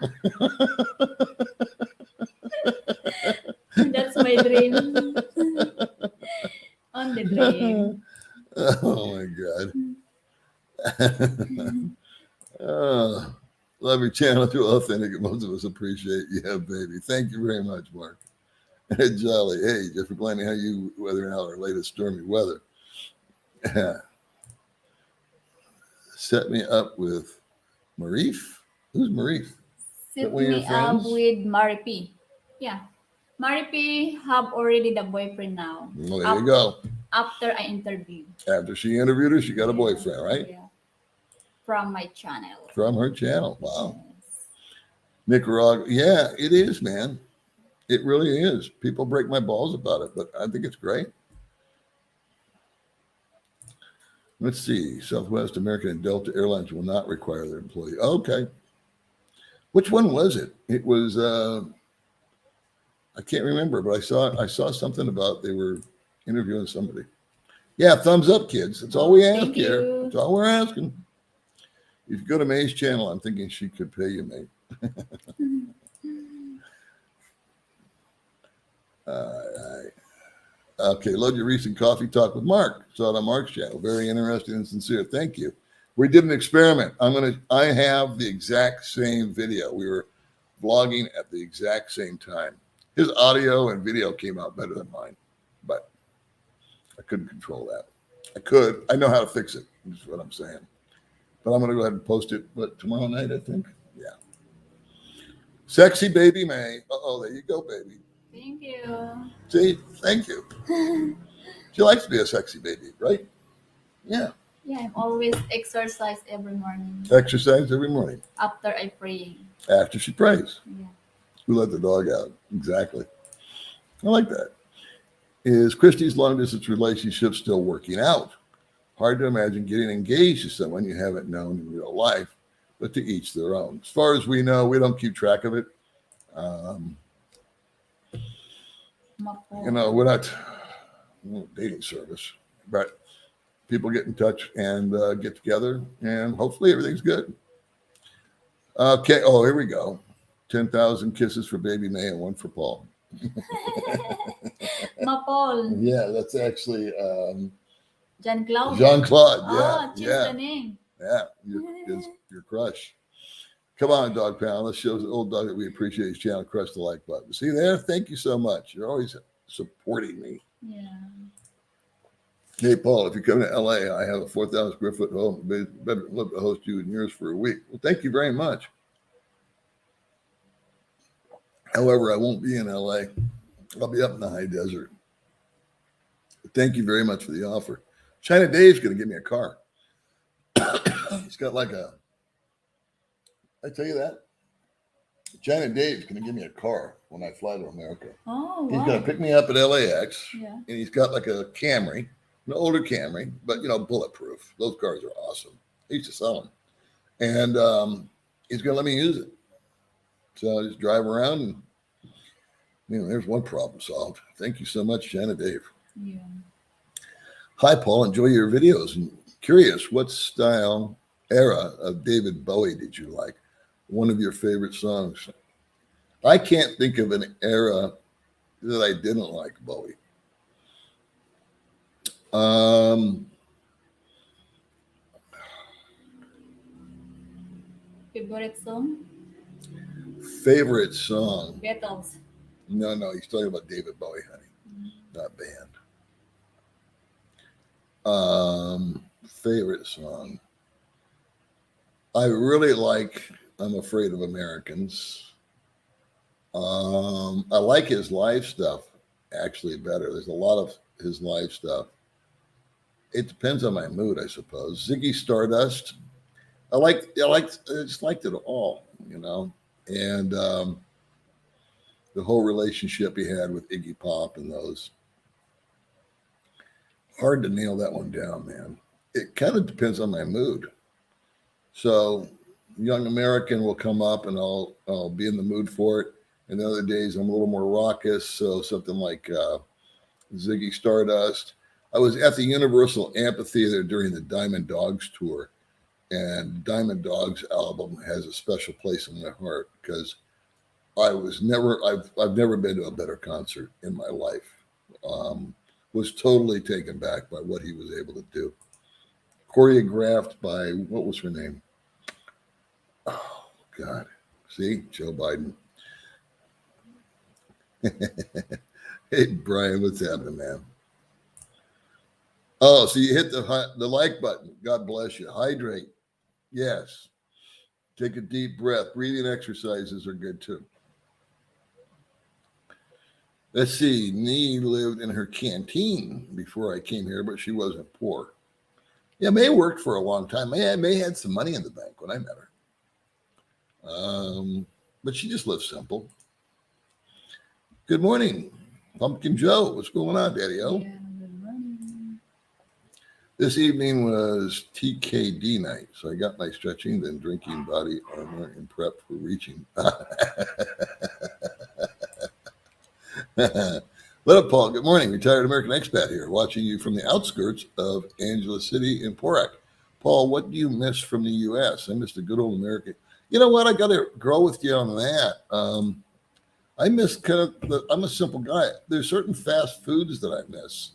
That's my dream. On the dream. Oh my God. Love your channel, too authentic, and most of us appreciate you. Yeah, baby. Thank you very much, Mark. Jolly. Hey, just for planning how you weathering out our latest stormy weather. Set me up with Marif. Who's Marif? Set one of your me up friends? with Mari P. Yeah. Mari P have already the boyfriend now. Well, there you go. After I interviewed. After she interviewed her, she got a boyfriend, right? Yeah. From my channel. From her channel. Wow. Yes. Nicaragua. Yeah, it is, man. It really is. People break my balls about it, but I think it's great. Let's see. Southwest American and Delta Airlines will not require their employee. Okay. Which one was it? It was I can't remember, but I saw something about they were interviewing somebody. Yeah, thumbs up, kids. That's all we ask Thank here. you. That's all we're asking. If you go to May's channel, I'm thinking she could pay you, May. All right. Okay, love your recent coffee talk with Mark. Saw it on Mark's channel. Very interesting and sincere. Thank you. We did an experiment. I have the exact same video. We were vlogging at the exact same time. His audio and video came out better than mine, but I couldn't control that. I know how to fix it, is what I'm saying. But I'm going to go ahead and post it, tomorrow night, I think? Yeah. Sexy baby May. Uh-oh, there you go, baby. Thank you. See, thank you. She likes to be a sexy baby, right? Yeah. Yeah, I'm always exercise every morning. Exercise every morning. After I pray. After she prays. Yeah. We let the dog out. Exactly. I like that. Is Christy's long distance relationship still working out? Hard to imagine getting engaged to someone you haven't known in real life, but to each their own. As far as we know, we don't keep track of it. We're not a dating service, but people get in touch and get together, and hopefully everything's good. Okay. Oh, here we go. 10,000 kisses for baby May and one for Paul. Paul. Yeah, that's actually Jean-Claude. Jean-Claude. Yeah. Oh, change yeah. the name. Yeah. Your crush. Come on, dog pound. Let's show the old dog that we appreciate his channel. Crush the like button. See there? Thank you so much. You're always supporting me. Yeah. Hey, Paul, if you come to LA, I have a 4,000 square foot home. Better love to host you and yours for a week. Well, thank you very much. However, I won't be in LA. I'll be up in the high desert. But thank you very much for the offer. China Dave's going to give me a car. He's got I tell you that? China Dave's going to give me a car when I fly to America. Oh, He's wow. going to pick me up at LAX. Yeah. And he's got like a Camry. an older Camry, but bulletproof. Those cars are awesome. I used to sell them, and he's going to let me use it. So I just drive around, and there's one problem solved. Thank you so much, Shanna Dave. Yeah. Hi, Paul. Enjoy your videos. And curious, what style era of David Bowie did you like? One of your favorite songs? I can't think of an era that I didn't like Bowie. Favorite song? Favorite song? Beatles. No, he's talking about David Bowie, honey, not band. Favorite song? I really like I'm Afraid of Americans. I like his live stuff actually better. There's a lot of his live stuff. It depends on my mood, I suppose. Ziggy Stardust. I just liked it all, and the whole relationship he had with Iggy Pop and those. Hard to nail that one down, man. It kind of depends on my mood. So Young American will come up and I'll be in the mood for it. And the other days I'm a little more raucous. So something like Ziggy Stardust. I was at the Universal Amphitheater during the Diamond Dogs tour. And Diamond Dogs album has a special place in my heart because I've never been to a better concert in my life. Was totally taken back by what he was able to do. Choreographed by, what was her name? Oh, God. See? Joe Biden. Hey, Brian, what's happening, man? Oh, so you hit the like button. God bless you. Hydrate. Yes. Take a deep breath. Breathing exercises are good, too. Let's see. Nee lived in her canteen before I came here, but she wasn't poor. Yeah, May worked for a long time. May had some money in the bank when I met her. But she just lived simple. Good morning, Pumpkin Joe. What's going on, Daddy-O? Yeah, good morning. This evening was TKD night, so I got my stretching, then drinking body armor and prep for reaching. What up, Paul? Good morning. Retired American expat here, watching you from the outskirts of Angeles City in Porac. Paul, what do you miss from the U.S.? I miss the good old American. You know what? I got to grow with you on that. I miss I'm a simple guy. There's certain fast foods that I miss.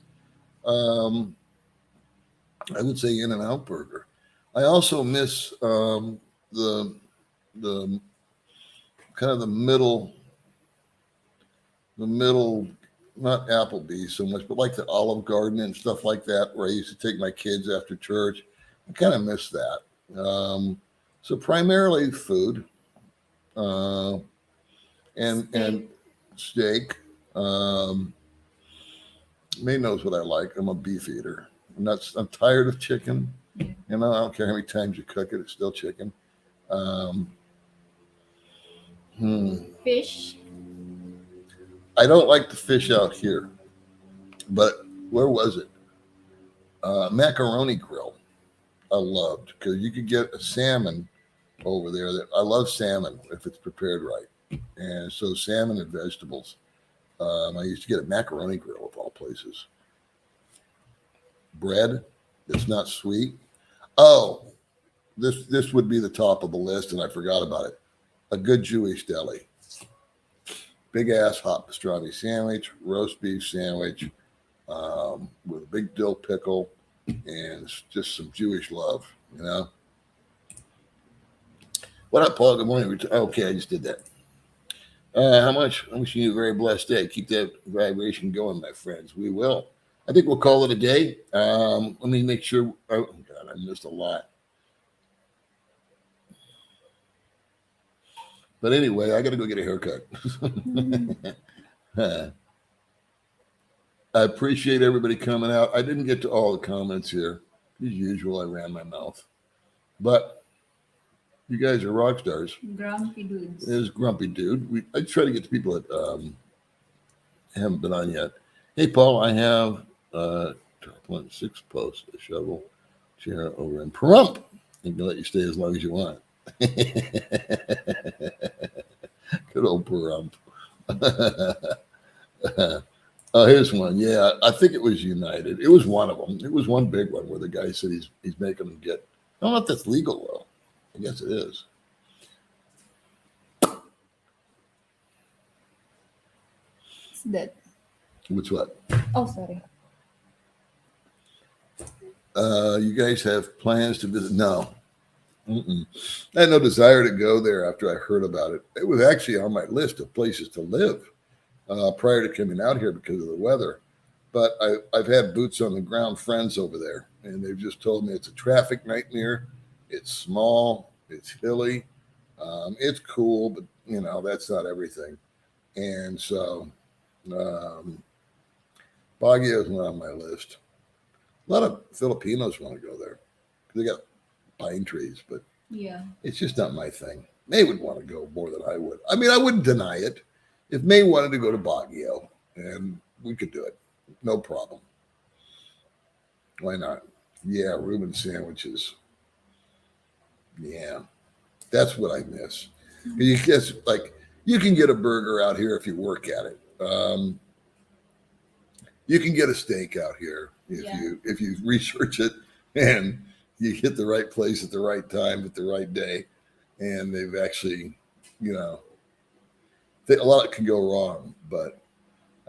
I would say In-N-Out Burger. I also miss the kind of the middle, not Applebee's so much, but like the Olive Garden and stuff like that, where I used to take my kids after church. I kind of miss that. So primarily food, and steak. May knows what I like. I'm a beef eater. I'm tired of chicken. Yeah. I don't care how many times you cook it, it's still chicken. Fish. I don't like the fish out here, but where was it? Macaroni Grill. I loved because you could get a salmon over there. I love salmon if it's prepared right, and so salmon and vegetables. I used to get a Macaroni Grill of all places. Bread that's not sweet. Oh, this would be the top of the list, and I forgot about it. A good Jewish deli. Big ass hot pastrami sandwich, roast beef sandwich, with a big dill pickle, and just some Jewish love, What up, Paul? Good morning. Okay, I just did that. How much? I'm wishing you a very blessed day. Keep that vibration going, my friends. We will. I think we'll call it a day. Let me make sure. Oh, God, I missed a lot. But anyway, I got to go get a haircut. I appreciate everybody coming out. I didn't get to all the comments here. As usual, I ran my mouth. But you guys are rock stars. Grumpy dudes. There's Grumpy Dude. I try to get to people that haven't been on yet. Hey, Paul, I have Top one, 6 posts, a shovel, chair over in Pahrump. They can let you stay as long as you want. Good old Pahrump. Oh, here's one. Yeah, I think it was United. It was one of them. It was one big one where the guy said he's making them get. I don't know if that's legal though. I guess it is. It's dead. Which what? Oh, sorry. You guys have plans to visit? No. Mm-mm. I had no desire to go there after I heard about it. It was actually on my list of places to live prior to coming out here because of the weather. But I've had boots on the ground friends over there, and they've just told me it's a traffic nightmare. It's small. It's hilly. It's cool, but that's not everything. And so Baguio is not on my list. A lot of Filipinos want to go there because they got pine trees, but Yeah. it's just not my thing. May would want to go more than I would. I mean, I wouldn't deny it. If May wanted to go to Baguio, and we could do it, no problem. Why not? Yeah, Reuben sandwiches. Yeah, that's what I miss. You guess you can get a burger out here if you work at it. You can get a steak out here if you research it and you hit the right place at the right time at the right day, and they've actually, a lot can go wrong, but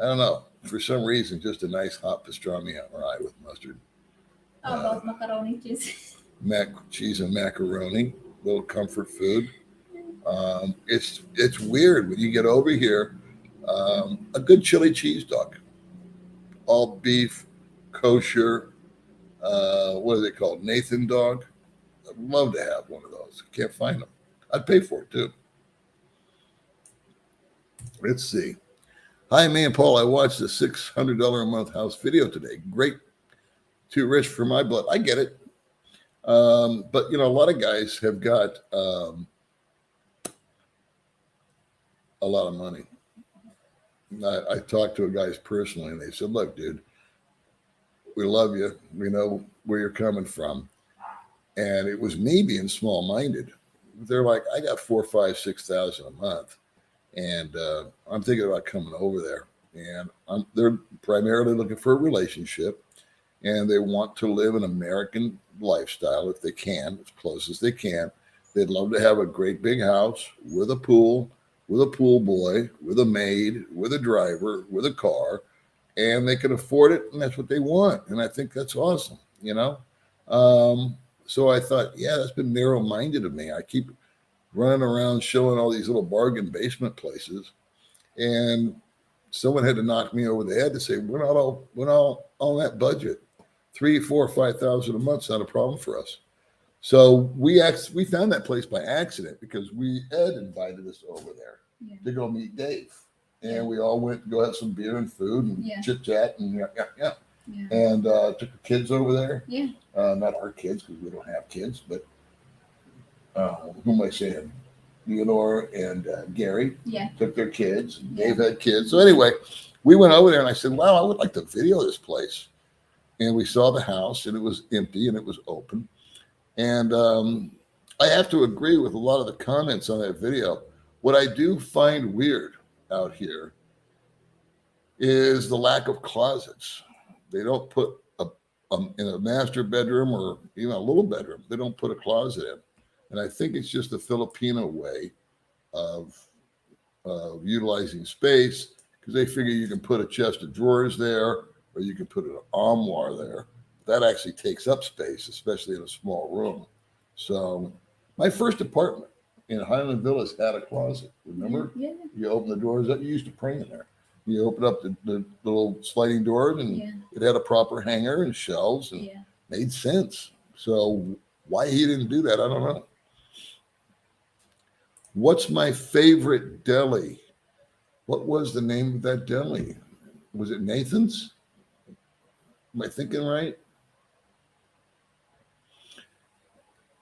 I don't know. For some reason, just a nice hot pastrami on rye with mustard. How about macaroni cheese? Mac cheese and macaroni, little comfort food. It's weird when you get over here. A good chili cheese dog, all beef, kosher. What are they called? Nathan dog. I'd love to have one of those. Can't find them. I'd pay for it too. Let's see. Hi, May and Paul. I watched the $600 a month house video today. Great. Too rich for my blood. I get it. But, a lot of guys have got a lot of money. I talked to guys personally, and they said, look, dude, we love you. We know where you're coming from. And it was me being small-minded. They're like, I got 4,000, 5,000, 6,000 a month. And I'm thinking about coming over there. And they're primarily looking for a relationship. And they want to live an American lifestyle if they can, as close as they can. They'd love to have a great big house with a pool boy, with a maid, with a driver, with a car, and they can afford it, and that's what they want. And I think that's awesome, So I thought, yeah, that's been narrow-minded of me. I keep running around showing all these little bargain basement places, and someone had to knock me over the head to say, we're not all on that budget. 3,000, 4,000, 5,000 a month's not a problem for us. So we found that place by accident because Ed invited us over there to go meet Dave, and we all went to go have some beer and food and chit chat and and took the kids over there. Yeah, not our kids because we don't have kids, but who am I saying? Leonore and Gary took their kids. And Dave had kids. So anyway, we went over there and I said, wow, I would like to video this place. And we saw the house and it was empty and it was open. And I have to agree with a lot of the comments on that video. What I do find weird out here is the lack of closets. They don't put in a master bedroom or even a little bedroom, they don't put a closet in. And I think it's just the Filipino way of utilizing space because they figure you can put a chest of drawers there or you can put an armoire there. That actually takes up space, especially in a small room. So my first apartment in Highland Villas had a closet. Remember? Yeah. You open the doors up. You used to pray in there. You open up the little sliding doors and it had a proper hanger and shelves and made sense. So why he didn't do that, I don't know. What's my favorite deli? What was the name of that deli? Was it Nathan's? Am I thinking right?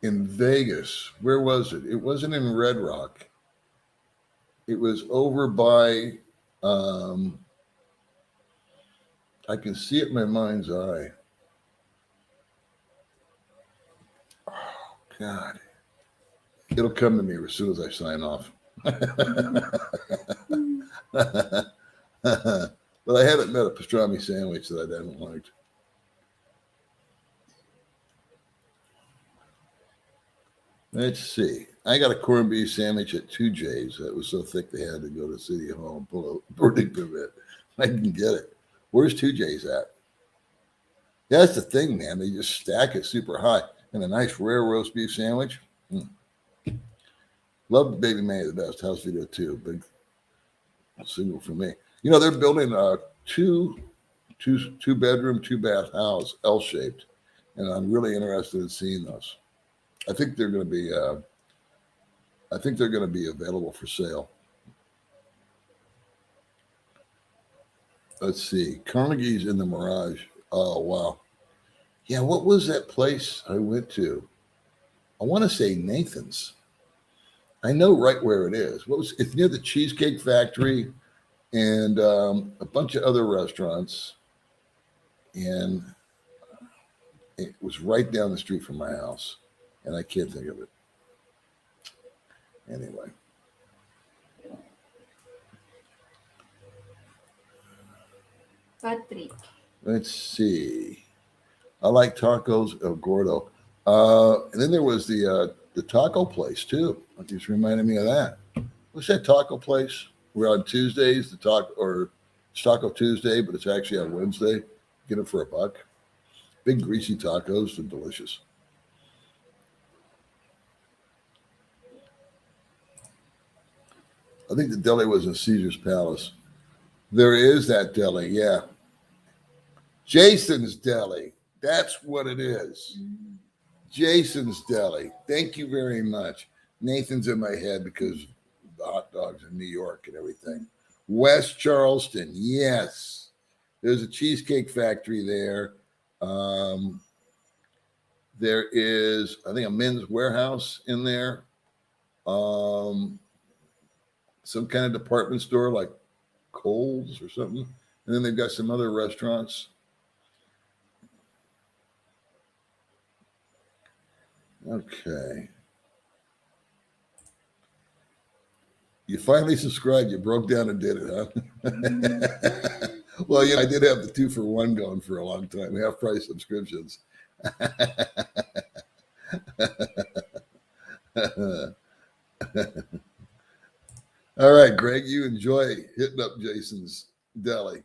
In Vegas. Where was it? It wasn't in Red Rock. It was over by, I can see it in my mind's eye. Oh, God. It'll come to me as soon as I sign off. But I haven't met a pastrami sandwich that I haven't liked. Let's see. I got a corned beef sandwich at 2J's that was so thick they had to go to City Hall and pull a burning permit. I can get it. Where's 2J's at? Yeah, that's the thing, man. They just stack it super high. And a nice rare roast beef sandwich. Love the Baby May, the best house video too. Big single for me. You know, they're building a two bedroom, 2 bath house, L-shaped. And I'm really interested in seeing those. I think they're going to be available for sale. Let's see. Carnegie's in the Mirage. Oh, wow. Yeah, what was that place I went to? I want to say Nathan's. I know right where it is. It's near the Cheesecake Factory and a bunch of other restaurants. And it was right down the street from my house. And I can't think of it. Anyway. Patrick. Let's see. I like tacos El Gordo. And then there was the taco place too. It just reminded me of that. What's that taco place? We're on Tuesdays, it's Taco Tuesday, but it's actually on Wednesday. Get it for $1. Big greasy tacos, they're delicious. I think the deli was in Caesar's Palace. There is that deli, yeah. Jason's Deli. That's what it is. Jason's Deli. Thank you very much. Nathan's in my head because the hot dogs in New York and everything. West Charleston, yes. There's a Cheesecake Factory there. There is, I think, a Men's Warehouse in there. Some kind of department store like Kohl's or something. And then they've got some other restaurants. Okay. You finally subscribed. You broke down and did it, huh? Well, yeah, I did have the 2-for-1 going for a long time. Half price subscriptions. All right, Greg, you enjoy hitting up Jason's Deli.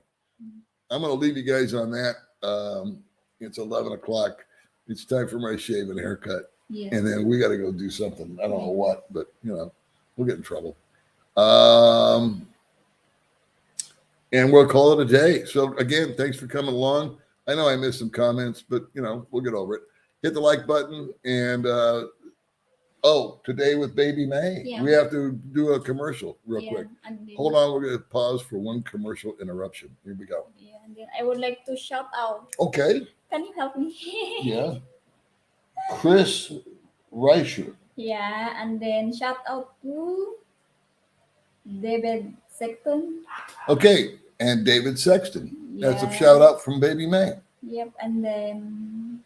I'm going to leave you guys on that. It's 11 o'clock. It's time for my shave and haircut. Yeah. And then we got to go do something. I don't know what, but, we'll get in trouble. And we'll call it a day. So, again, thanks for coming along. I know I missed some comments, but, we'll get over it. Hit the like button. And, today with Baby May, we have to do a commercial real quick. Hold on. We're going to pause for one commercial interruption. Here we go. Yeah, and then I would like to shout out. Okay. Can you help me? Yeah. Chris Reicher. Yeah, and then shout out to David Sexton. Okay, and David Sexton. Yeah. That's a shout out from Baby May. Yep, and then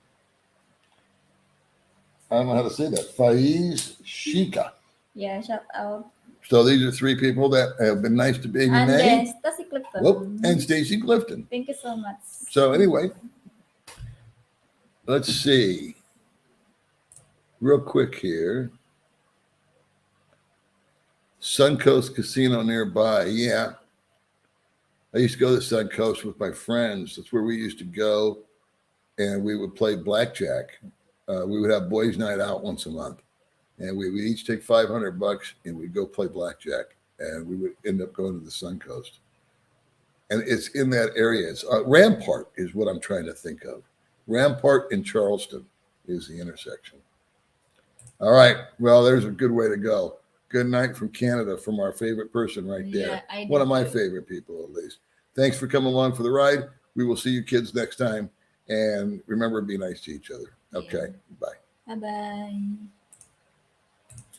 I don't know how to say that. Faiz Shika. yeah, shout out. So these are 3 people that have been nice to Baby And May. then Stacy Clifton. And Stacy Clifton. Thank you so much. So anyway, let's see. Real quick here. Suncoast Casino nearby. Yeah. I used to go to Suncoast with my friends. That's where we used to go. And we would play blackjack. We would have boys' night out once a month. And we would each take $500 and we'd go play blackjack. And we would end up going to the Suncoast. And it's in that area. It's Rampart is what I'm trying to think of. Rampart and Charleston is the intersection. All right. Well, there's a good way to go. Good night from Canada from our favorite person right there. Yeah, one of my favorite people, at least. Thanks for coming along for the ride. We will see you kids next time. And remember, be nice to each other. Okay. Yeah. Bye. Bye-bye.